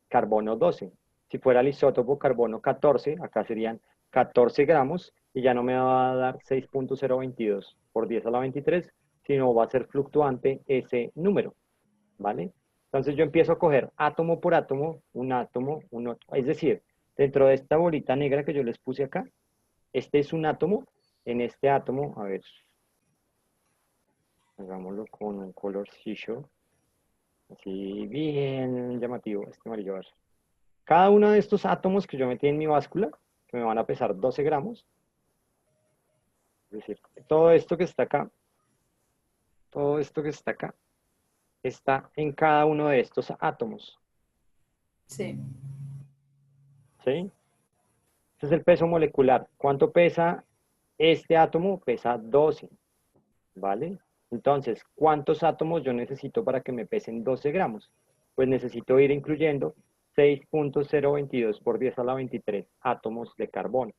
Speaker 2: carbono 12. Si fuera el isótopo carbono 14, acá serían 14 gramos y ya no me va a dar 6.022 por 10 a la 23, sino va a ser fluctuante ese número. ¿Vale? Entonces yo empiezo a coger átomo por átomo, un átomo, es decir, dentro de esta bolita negra que yo les puse acá, este es un átomo, en este átomo, a ver, hagámoslo con un colorcillo, así bien llamativo, este amarillo, a ver. Cada uno de estos átomos que yo metí en mi báscula, que me van a pesar 12 gramos, es decir, todo esto que está acá, todo esto que está acá, está en cada uno de estos átomos,
Speaker 1: Sí.
Speaker 2: ¿sí? Este es el peso molecular. ¿Cuánto pesa este átomo? Pesa 12, ¿vale? Entonces, ¿cuántos átomos yo necesito para que me pesen 12 gramos? Pues necesito ir incluyendo 6.022 por 10 a la 23 átomos de carbono.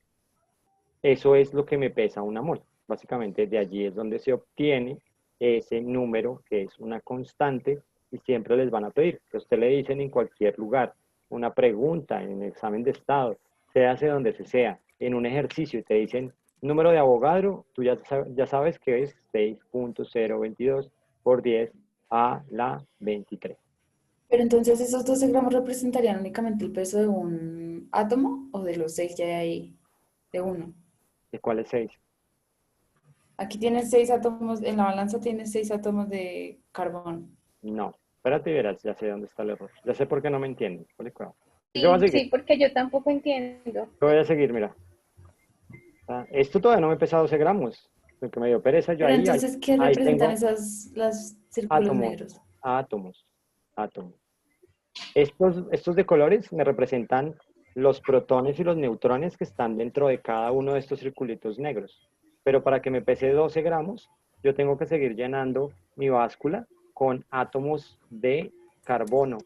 Speaker 2: Eso es lo que me pesa una mol. Básicamente de allí es donde se obtiene ese número que es una constante y siempre les van a pedir. Que usted le dicen en cualquier lugar, una pregunta, en el examen de estado, se hace donde se sea, en un ejercicio y te dicen número de Avogadro, tú ya sabes que es 6.022 por 10 a la 23.
Speaker 1: Pero entonces esos 12 gramos representarían únicamente el peso de un átomo o de los 6 que hay ahí, de uno.
Speaker 2: ¿De cuál es 6?
Speaker 1: Aquí tienes 6 átomos, en la balanza tienes 6 átomos de carbón.
Speaker 2: No, espérate y verás, ya sé dónde está el error. Ya sé por qué no me entienden. Ponle cuidado. Yo voy a
Speaker 5: Sí,
Speaker 2: seguir,
Speaker 5: sí, porque yo tampoco entiendo.
Speaker 2: yo voy a seguir, mira. Esto todavía no me pesa 12 gramos. Lo que me dio pereza, yo
Speaker 1: Pero
Speaker 2: ahí,
Speaker 1: entonces, ¿qué
Speaker 2: ahí
Speaker 1: representan
Speaker 2: tengo
Speaker 1: los círculos
Speaker 2: átomos,
Speaker 1: negros?
Speaker 2: átomos, átomos. Estos de colores me representan los protones y los neutrones que están dentro de cada uno de estos circulitos negros. Pero para que me pese 12 gramos, yo tengo que seguir llenando mi báscula con átomos de carbono.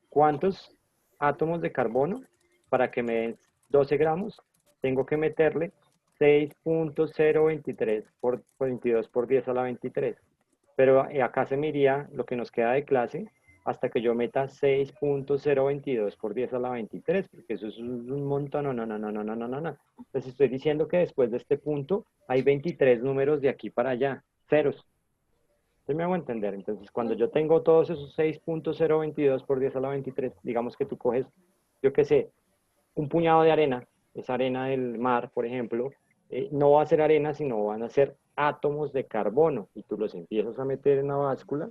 Speaker 2: ¿Cuántos átomos de carbono? Para que me den 12 gramos, tengo que meterle 6.023 por 22 por 10 a la 23. Pero acá se me iría lo que nos queda de clase hasta que yo meta 6.022 por 10 a la 23, porque eso es un montón, no, no, no, no, no, no, no, no, no. Entonces estoy diciendo que después de este punto hay 23 números de aquí para allá, ceros. ¿Sí me hago entender? Entonces, cuando yo tengo todos esos 6.022 por 10 a la 23, digamos que tú coges, yo qué sé, un puñado de arena, esa arena del mar, por ejemplo, no va a ser arena, sino van a ser átomos de carbono, y tú los empiezas a meter en la báscula,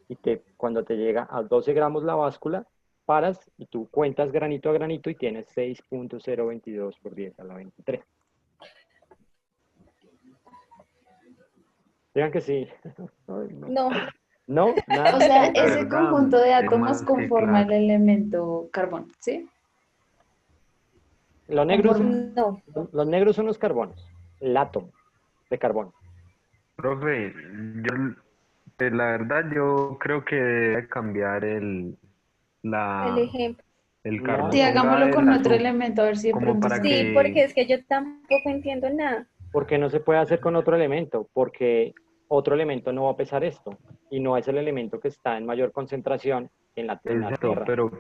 Speaker 2: y cuando te llega a 12 gramos la báscula, paras y tú cuentas granito a granito y tienes 6.022 por 10 a la 23. Digan que sí. Ay, no.
Speaker 5: No,
Speaker 2: No,
Speaker 1: O
Speaker 2: nada.
Speaker 1: sea,
Speaker 4: La
Speaker 1: ese
Speaker 4: verdad,
Speaker 1: conjunto de
Speaker 4: es
Speaker 1: átomos
Speaker 4: más que
Speaker 1: conforma el
Speaker 4: claro.
Speaker 1: elemento carbón, ¿sí?
Speaker 2: Los negros,
Speaker 1: Conforma.
Speaker 5: no.
Speaker 2: los negros son los carbonos, el átomo de carbono.
Speaker 4: Profe, yo, pues, la verdad, yo creo que debe cambiar
Speaker 5: El
Speaker 4: la,
Speaker 5: ejemplo.
Speaker 4: el
Speaker 2: No,
Speaker 1: Sí,
Speaker 4: carbón,
Speaker 2: no,
Speaker 4: ponga
Speaker 1: hagámoslo
Speaker 4: el
Speaker 1: con otro
Speaker 4: azul,
Speaker 1: elemento, a ver si de
Speaker 4: como
Speaker 1: pronto
Speaker 4: para
Speaker 1: se...
Speaker 5: Sí, porque
Speaker 4: que,
Speaker 5: es que yo tampoco entiendo nada.
Speaker 2: porque no se puede hacer con otro elemento, porque otro elemento no va a pesar esto, y no es el elemento que está en mayor concentración en la
Speaker 4: exacto,
Speaker 2: Tierra.
Speaker 4: pero,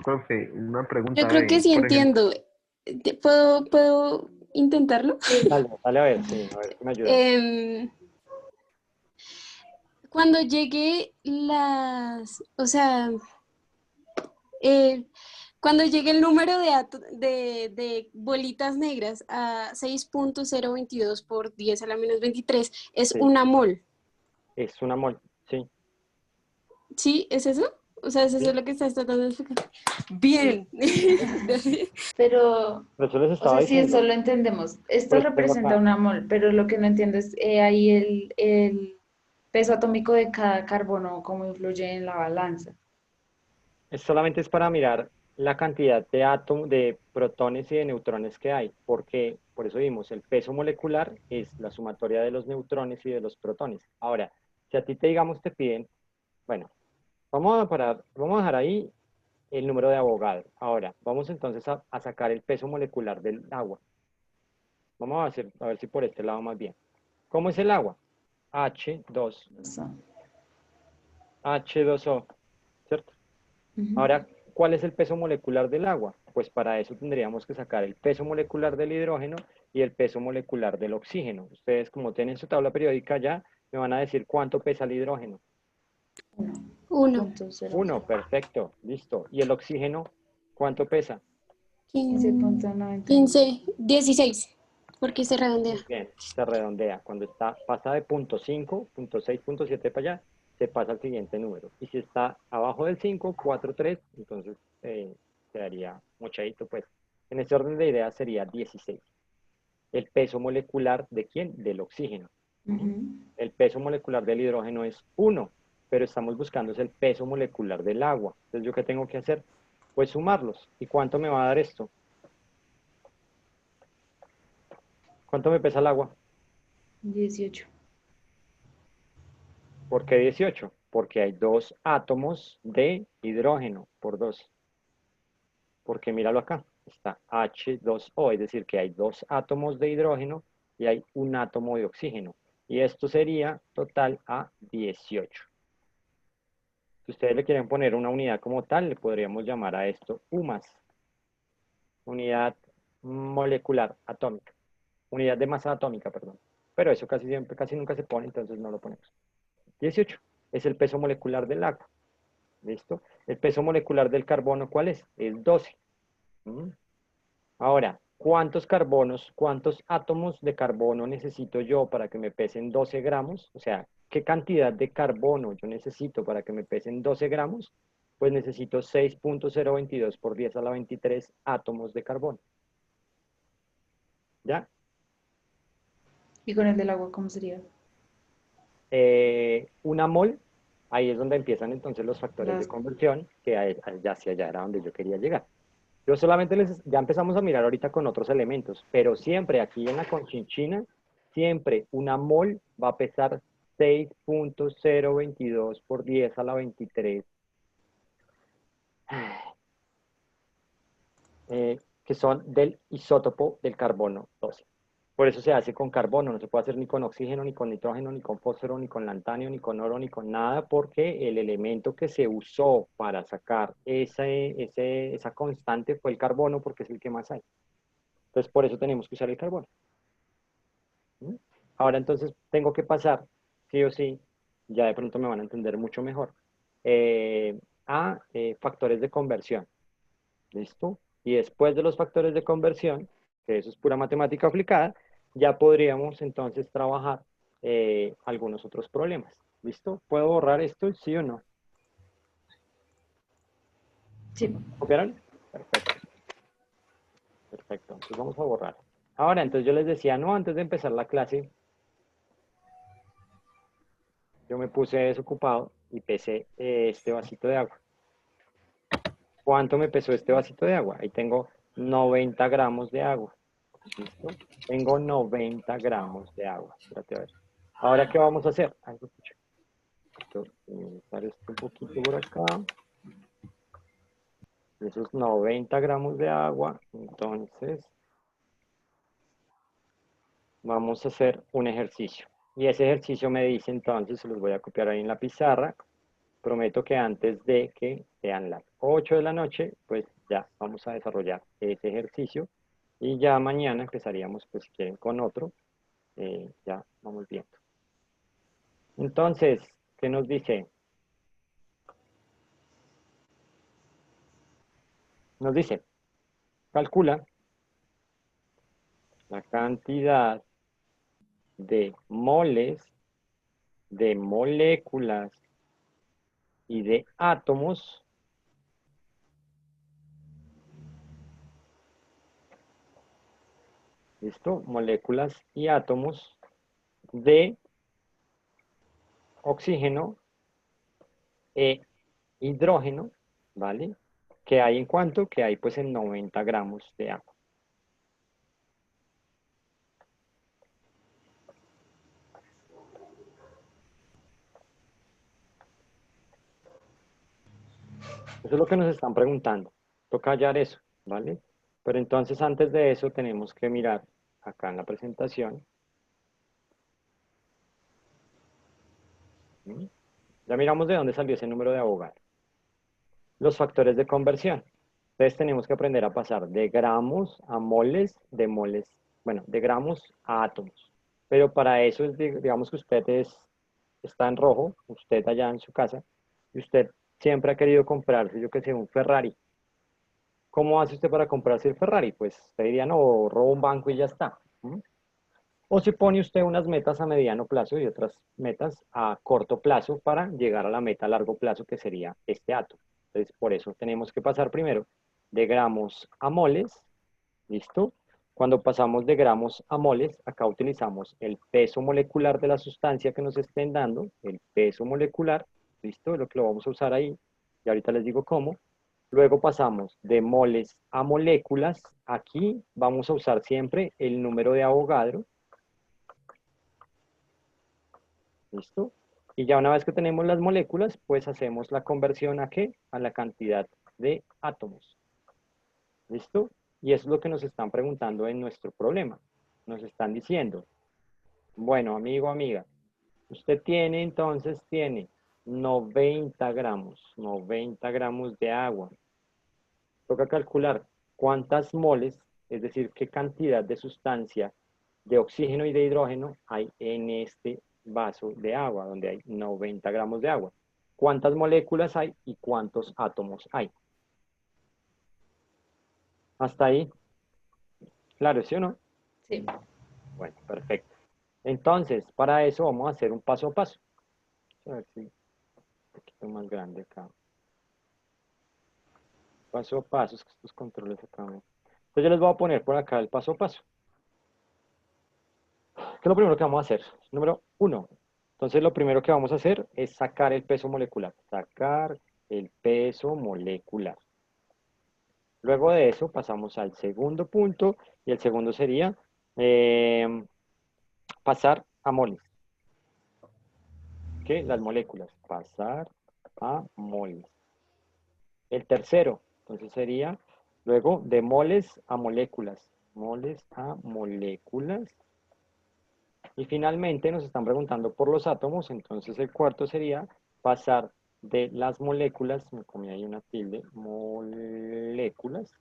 Speaker 4: profe, una
Speaker 3: Yo
Speaker 4: pregunta
Speaker 3: creo que
Speaker 4: de,
Speaker 3: sí
Speaker 4: por ejemplo,
Speaker 3: entiendo. ¿Puedo intentarlo?
Speaker 1: Sí,
Speaker 2: Dale, dale a ver, sí, a ver si me ayuda.
Speaker 3: Em, Cuando llegue o sea, eh, cuando llegue el número de bolitas negras a 6.022 por 10 a la menos 23 es
Speaker 2: Sí,
Speaker 3: una mol.
Speaker 2: es una mol, sí,
Speaker 3: ¿Sí? ¿Es eso? O sea, ¿es eso
Speaker 2: sí,
Speaker 3: lo que estás tratando de explicar?
Speaker 2: sí.
Speaker 3: Bien. Gracias.
Speaker 1: pero,
Speaker 2: Por eso les
Speaker 1: o
Speaker 2: estaba
Speaker 1: sea, sí, eso
Speaker 2: diciendo,
Speaker 1: lo entendemos.
Speaker 2: por
Speaker 1: Esto
Speaker 2: eso tengo
Speaker 1: representa
Speaker 2: acá.
Speaker 1: una mol, pero lo que no entiendo es ahí el peso atómico de cada carbono, cómo influye en la balanza.
Speaker 2: Solamente es para mirar la cantidad de átomos, de protones y de neutrones que hay, porque por eso vimos, el peso molecular es la sumatoria de los neutrones y de los protones. Ahora, si a ti te digamos te piden, bueno, vamos a dejar ahí el número de Avogadro. Ahora, vamos entonces a sacar el peso molecular del agua. Vamos a ver si por este lado más bien. ¿Cómo es el agua? H2,
Speaker 1: Eso.
Speaker 2: H2O, ¿cierto?
Speaker 1: Ujú.
Speaker 2: Ahora, ¿cuál es el peso molecular del agua? Pues para eso tendríamos que sacar el peso molecular del hidrógeno y el peso molecular del oxígeno. Ustedes, como tienen su tabla periódica ya, me van a decir cuánto pesa el hidrógeno.
Speaker 3: Uno,
Speaker 1: 1.0.
Speaker 2: 1, perfecto, listo. ¿Y el oxígeno cuánto pesa?
Speaker 1: 15.91.
Speaker 3: 15, 16, porque se redondea.
Speaker 2: Muy bien, se redondea. Cuando pasa de punto 5, punto 6, punto 7 para allá, se pasa al siguiente número. Y si está abajo del 5, 4, 3, entonces quedaría mochadito, pues. En este orden de ideas sería 16. El peso molecular de quién? Del oxígeno. ¿Sí?
Speaker 1: Ujú.
Speaker 2: El peso molecular del hidrógeno es 1, pero estamos buscando es el peso molecular del agua. Entonces, ¿yo qué tengo que hacer? Pues sumarlos. ¿Y cuánto me va a dar esto? ¿Cuánto me pesa el agua?
Speaker 1: 18.
Speaker 2: ¿Por qué 18? Porque hay 2 átomos de hidrógeno por 2. Porque míralo acá, está H2O, es decir, que hay 2 átomos de hidrógeno y hay un átomo de oxígeno. Y esto sería total a 18. Si ustedes le quieren poner una unidad como tal, le podríamos llamar a esto U más. Unidad molecular atómica. Unidad de masa atómica, perdón. Pero eso casi siempre, casi nunca se pone, entonces no lo ponemos. 18 es el peso molecular del agua. ¿Listo? El peso molecular del carbono, ¿cuál es? Es 12. Ahora, ¿cuántos carbonos, cuántos átomos de carbono necesito yo para que me pesen 12 gramos? O sea, ¿qué cantidad de carbono yo necesito para que me pesen 12 gramos? Pues necesito 6.022 por 10 a la 23 átomos de carbono. ¿Ya?
Speaker 1: ¿Y con el del agua cómo sería?
Speaker 2: Una mol, ahí es donde empiezan entonces los factores de
Speaker 1: Las...
Speaker 2: conversión, que hacia allá era donde yo quería llegar. Yo solamente ya empezamos a mirar ahorita con otros elementos, pero siempre aquí en la conchinchina, siempre una mol va a pesar 6.022 por 10 a la 23, que son del isótopo del carbono 12. Por eso se hace con carbono, no se puede hacer ni con oxígeno, ni con nitrógeno, ni con fósforo, ni con lantanio, ni con oro, ni con nada, porque el elemento que se usó para sacar esa constante fue el carbono, porque es el que más hay. Entonces, por eso tenemos que usar el carbono. ¿Mm? Ahora, entonces, tengo que pasar, sí o sí, ya de pronto me van a entender mucho mejor, a factores de conversión. ¿Listo? Y después de los factores de conversión, que eso es pura matemática aplicada, ya podríamos entonces trabajar algunos otros problemas. ¿Listo? ¿Puedo borrar esto, sí o no?
Speaker 1: Sí.
Speaker 2: ¿Copiaron? Perfecto. Perfecto. Entonces vamos a borrar. Ahora, entonces yo les decía, no, antes de empezar la clase, yo me puse desocupado y pesé este vasito de agua. ¿Cuánto me pesó este vasito de agua? Ahí tengo 90 gramos de agua. ¿Listo? Tengo 90 gramos de agua. Espérate a ver. Ahora, ¿qué vamos a hacer? Ay, escucha. Quitar esto un poquito por acá. Esos 90 gramos de agua. Entonces, vamos a hacer un ejercicio. Y ese ejercicio me dice, entonces, se los voy a copiar ahí en la pizarra. Prometo que antes de que sean las 8 de la noche, pues ya vamos a desarrollar ese ejercicio. Y ya mañana empezaríamos, pues si quieren, con otro. Ya vamos viendo. Entonces, ¿qué nos dice? Nos dice, calcula la cantidad de moles, de moléculas y de átomos ¿listo? Moléculas y átomos de oxígeno e hidrógeno, ¿vale? ¿Que hay en cuánto? Que hay pues en 90 gramos de agua. Eso es lo que nos están preguntando. Toca hallar eso, ¿vale? Pero entonces antes de eso tenemos que mirar acá en la presentación. ¿Mm? Ya miramos de dónde salió ese número de Avogadro. Los factores de conversión. Entonces tenemos que aprender a pasar de gramos a moles, bueno, de gramos a átomos. Pero para eso, digamos que está en rojo, usted allá en su casa, y usted siempre ha querido comprarse, yo que sé, un Ferrari. ¿Cómo hace usted para comprarse el Ferrari? Pues usted diría, no, robo un banco y ya está. ¿Mm? O se pone usted unas metas a mediano plazo y otras metas a corto plazo para llegar a la meta a largo plazo, que sería este átomo. Entonces, por eso tenemos que pasar primero de gramos a moles, ¿listo? Cuando pasamos de gramos a moles, acá utilizamos el peso molecular de la sustancia que nos estén dando, el peso molecular, ¿listo? Es lo que lo vamos a usar ahí, y ahorita les digo cómo. Luego pasamos de moles a moléculas. Aquí vamos a usar siempre el número de Avogadro. ¿Listo? Y ya una vez que tenemos las moléculas, pues hacemos la conversión ¿a qué? A la cantidad de átomos. ¿Listo? Y eso es lo que nos están preguntando en nuestro problema. Nos están diciendo, bueno, amigo, amiga, usted tiene, entonces, tiene 90 gramos de agua. Toca calcular cuántas moles, es decir, qué cantidad de sustancia de oxígeno y de hidrógeno hay en este vaso de agua, donde hay 90 gramos de agua. ¿Cuántas moléculas hay y cuántos átomos hay? ¿Hasta ahí? ¿Claro, sí o no?
Speaker 1: Sí.
Speaker 2: Bueno, perfecto. Entonces, para eso vamos a hacer un paso a paso. A ver si un poquito más grande acá. Paso a paso, es que estos controles acá. Entonces yo les voy a poner por acá el paso a paso. ¿Qué es lo primero que vamos a hacer? Número 1. Entonces lo primero que vamos a hacer es sacar el peso molecular. Sacar el peso molecular. Luego de eso pasamos al segundo punto y el segundo sería pasar a moles. ¿Qué? Las moléculas. Pasar a moles. El tercero, entonces sería luego de moles a moléculas. Moles a moléculas. Y finalmente nos están preguntando por los átomos, entonces el cuarto sería pasar de las moléculas, me comí ahí una tilde, moléculas,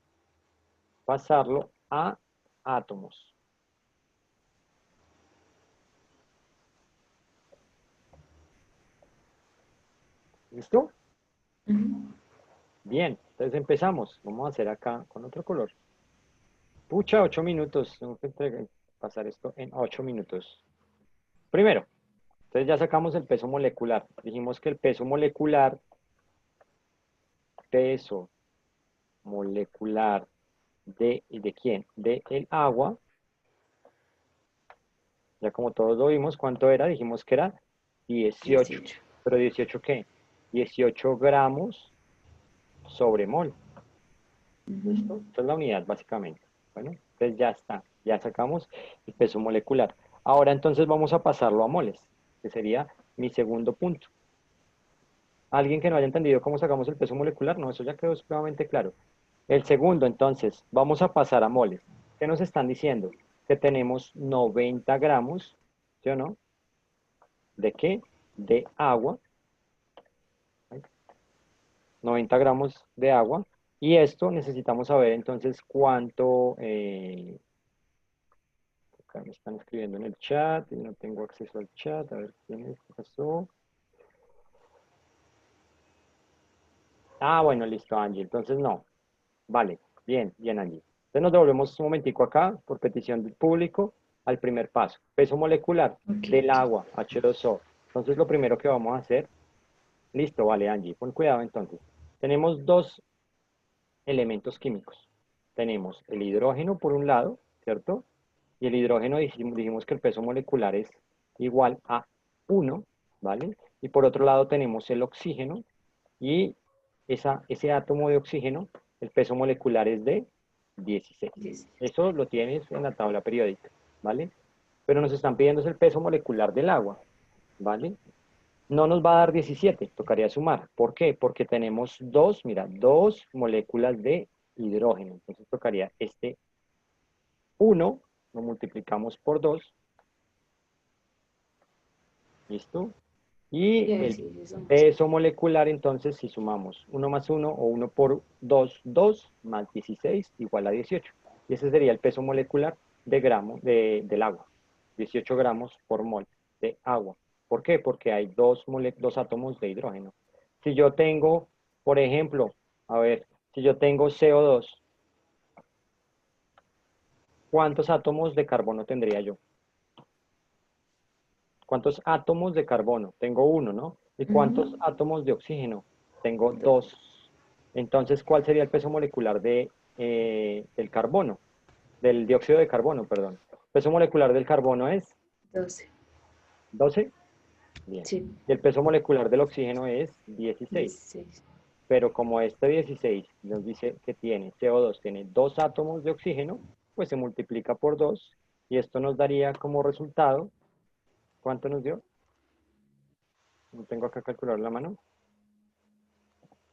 Speaker 2: pasarlo a átomos. ¿Listo? Bien, entonces empezamos. Vamos a hacer acá con otro color. Pucha, 8 minutos. Tengo que pasar esto en 8 minutos. Primero, entonces ya sacamos el peso molecular. Dijimos que el peso molecular ¿de quién? De el agua. Ya como todos lo vimos, ¿cuánto era? Dijimos que era 18.
Speaker 1: 18.
Speaker 2: ¿Pero 18 qué? 18 gramos sobre mol. ¿Listo? Esta es la unidad básicamente. Bueno, entonces ya está. Ya sacamos el peso molecular. Ahora entonces vamos a pasarlo a moles, que sería mi segundo punto. ¿Alguien que no haya entendido cómo sacamos el peso molecular? No, eso ya quedó supremamente claro. El segundo, entonces, vamos a pasar a moles. ¿Qué nos están diciendo? Que tenemos 90 gramos, ¿sí o no? ¿De qué? De agua. 90 gramos de agua. Y esto necesitamos saber entonces cuánto... acá me están escribiendo en el chat y no tengo acceso al chat. A ver quién es, qué pasó. Ah, bueno, listo, Angie. Entonces no. Vale, bien, bien, Angie. Entonces nos devolvemos un momentico acá, por petición del público, al primer paso. Peso molecular del
Speaker 1: Ok.
Speaker 2: agua, H2O. Entonces lo primero que vamos a hacer, listo, vale, Angie, pon cuidado entonces. Tenemos dos elementos químicos. Tenemos el hidrógeno por un lado, ¿cierto? Y el hidrógeno dijimos que el peso molecular es igual a 1, ¿vale? Y por otro lado tenemos el oxígeno y ese átomo de oxígeno, el peso molecular es de 16.
Speaker 1: 10.
Speaker 2: Eso lo tienes en la tabla periódica, ¿vale? Pero nos están pidiendo el peso molecular del agua, ¿vale? No nos va a dar 17, tocaría sumar. ¿Por qué? Porque tenemos dos moléculas de hidrógeno. Entonces tocaría este 1, lo multiplicamos por 2, ¿listo? Y el peso molecular, entonces, si sumamos 1 más 1 o 1 por 2, 2 más 16 igual a 18. Y ese sería el peso molecular del agua. 18 gramos por mol de agua. ¿Por qué? Porque hay dos átomos de hidrógeno. Si yo tengo, por ejemplo, a ver, si yo tengo CO2, ¿cuántos átomos de carbono tendría yo? ¿Cuántos átomos de carbono? Tengo uno, ¿no? ¿Y cuántos átomos de oxígeno? Tengo 2. Entonces, ¿cuál sería el peso molecular del carbono? Del dióxido de carbono, perdón. El peso molecular del carbono es
Speaker 1: 12.
Speaker 2: 12. Bien.
Speaker 1: Sí.
Speaker 2: Y el peso molecular del oxígeno es 16.
Speaker 1: 16.
Speaker 2: pero como este 16 nos dice que tiene CO2, tiene 2 átomos de oxígeno, pues se multiplica por 2 y esto nos daría como resultado, ¿cuánto nos dio? No tengo acá calcular la mano.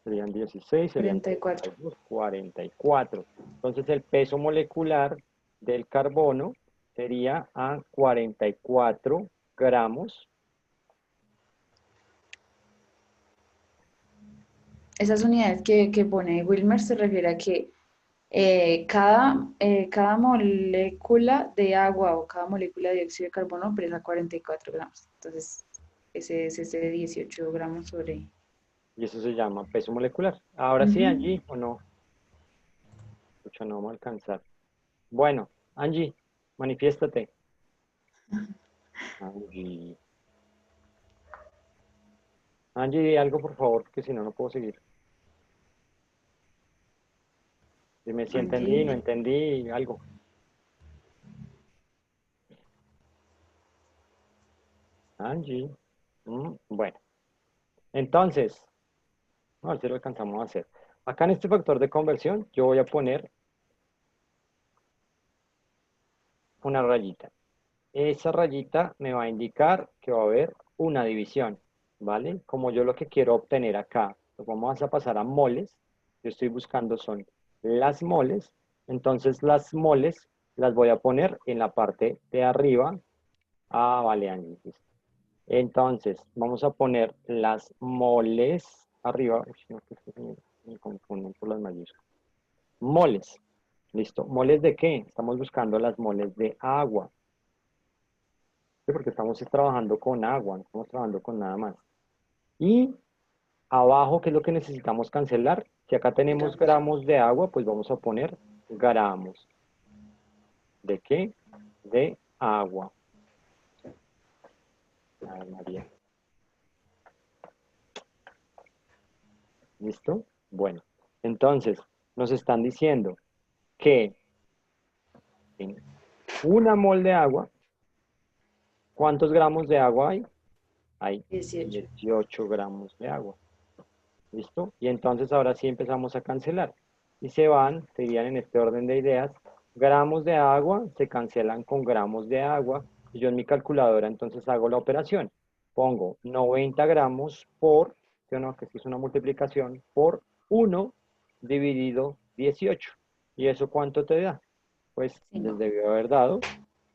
Speaker 2: Serían 16, serían
Speaker 1: 44.
Speaker 2: 32, 44. Entonces el peso molecular del carbono sería a 44 gramos.
Speaker 1: Esas unidades que pone Wilmer se refiere a que cada molécula de agua o cada molécula de dióxido de carbono pesa 44 gramos. Entonces, ese es ese 18 gramos sobre...
Speaker 2: Y eso se llama peso molecular. Ahora sí,
Speaker 1: Ujú.
Speaker 2: Angie, ¿o no? Escucha, no vamos a alcanzar. Bueno, Angie, manifiéstate. Angie. Angie, di algo, por favor, porque si no, no puedo seguir. Dime si entendí, no
Speaker 1: Angie,
Speaker 2: entendí, algo. Angie. Bueno, entonces, a ver si lo alcanzamos a hacer. Acá en este factor de conversión, yo voy a poner una rayita. Esa rayita me va a indicar que va a haber una división, ¿vale? Como yo lo que quiero obtener acá, lo vamos a pasar a moles. Yo estoy buscando son las moles. Entonces las moles las voy a poner en la parte de arriba. Ah, vale, Ángel. Entonces, vamos a poner las moles arriba. Uy, no, que esto me confunden por las mayúsculas. Moles. Listo. ¿Moles de qué? Estamos buscando las moles de agua. Sí, porque estamos trabajando con agua, no estamos trabajando con nada más. Y abajo, ¿qué es lo que necesitamos cancelar? Si acá tenemos
Speaker 1: gramos.
Speaker 2: gramos de agua, pues vamos a poner gramos. ¿De qué? De agua. Ay, María. ¿Listo? Bueno, entonces nos están diciendo que en una mol de agua, ¿cuántos gramos de agua hay? Hay
Speaker 1: 18.
Speaker 2: 18 gramos de agua. ¿Listo? Y entonces ahora sí empezamos a cancelar. Y se irían en este orden de ideas. Gramos de agua se cancelan con gramos de agua. Y yo en mi calculadora entonces hago la operación. Pongo 90 gramos por, ¿sí o no? Que es una multiplicación, por 1 dividido 18. ¿Y eso cuánto te da? Pues les
Speaker 1: 5
Speaker 2: debió haber dado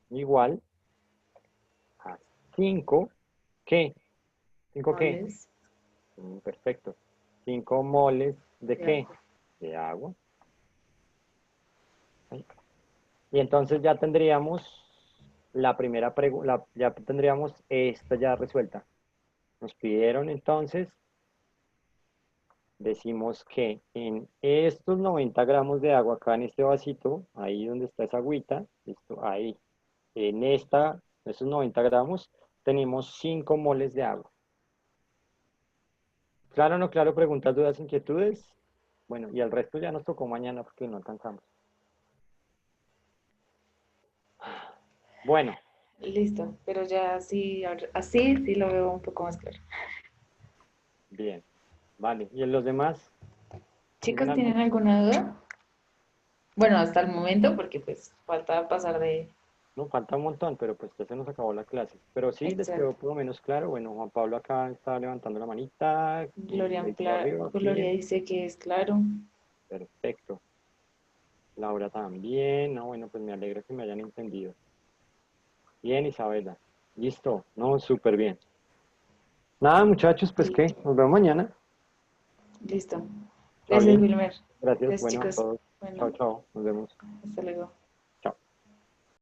Speaker 2: igual a 5, ¿qué? ¿5 qué?
Speaker 1: moles
Speaker 2: Perfecto. 5 moles ¿de
Speaker 1: de
Speaker 2: qué?
Speaker 1: agua.
Speaker 2: De agua. ¿Sí? Y entonces ya tendríamos la primera pregunta, ya tendríamos esta ya resuelta. Nos pidieron entonces, decimos que en estos 90 gramos de agua, acá en este vasito, ahí donde está esa agüita, listo, ahí, en estos 90 gramos, tenemos 5 moles de agua. Claro, no, claro, preguntas, dudas, inquietudes. Bueno, y el resto ya nos tocó mañana porque no alcanzamos. Bueno,
Speaker 1: Listo, pero ya así, así sí lo veo un poco más claro.
Speaker 2: bien, vale. ¿Y en los demás? ¿Tienen
Speaker 1: Chicos,
Speaker 2: algo?
Speaker 1: ¿tienen alguna duda? Bueno, hasta el momento, porque pues falta pasar de...
Speaker 2: No, falta un montón, pero pues ya se nos acabó la clase. Pero sí, les quedó
Speaker 1: Exacto.
Speaker 2: por lo menos claro. Bueno, Juan Pablo acá está levantando la manita, dedito arriba,
Speaker 1: Gloria
Speaker 2: bien,
Speaker 1: dice que es claro.
Speaker 2: perfecto. Laura también, no, bueno, pues me alegra que me hayan entendido. Bien, Isabela, listo, no, súper bien. Nada, muchachos, pues qué,
Speaker 1: Listo.
Speaker 2: nos vemos mañana.
Speaker 1: Listo. Gracias,
Speaker 2: Charlie,
Speaker 1: Wilmer.
Speaker 2: gracias,
Speaker 1: Gracias,
Speaker 2: bueno, a
Speaker 1: chicos.
Speaker 2: todos. Chao,
Speaker 1: Bueno,
Speaker 2: chao, nos vemos.
Speaker 1: hasta luego.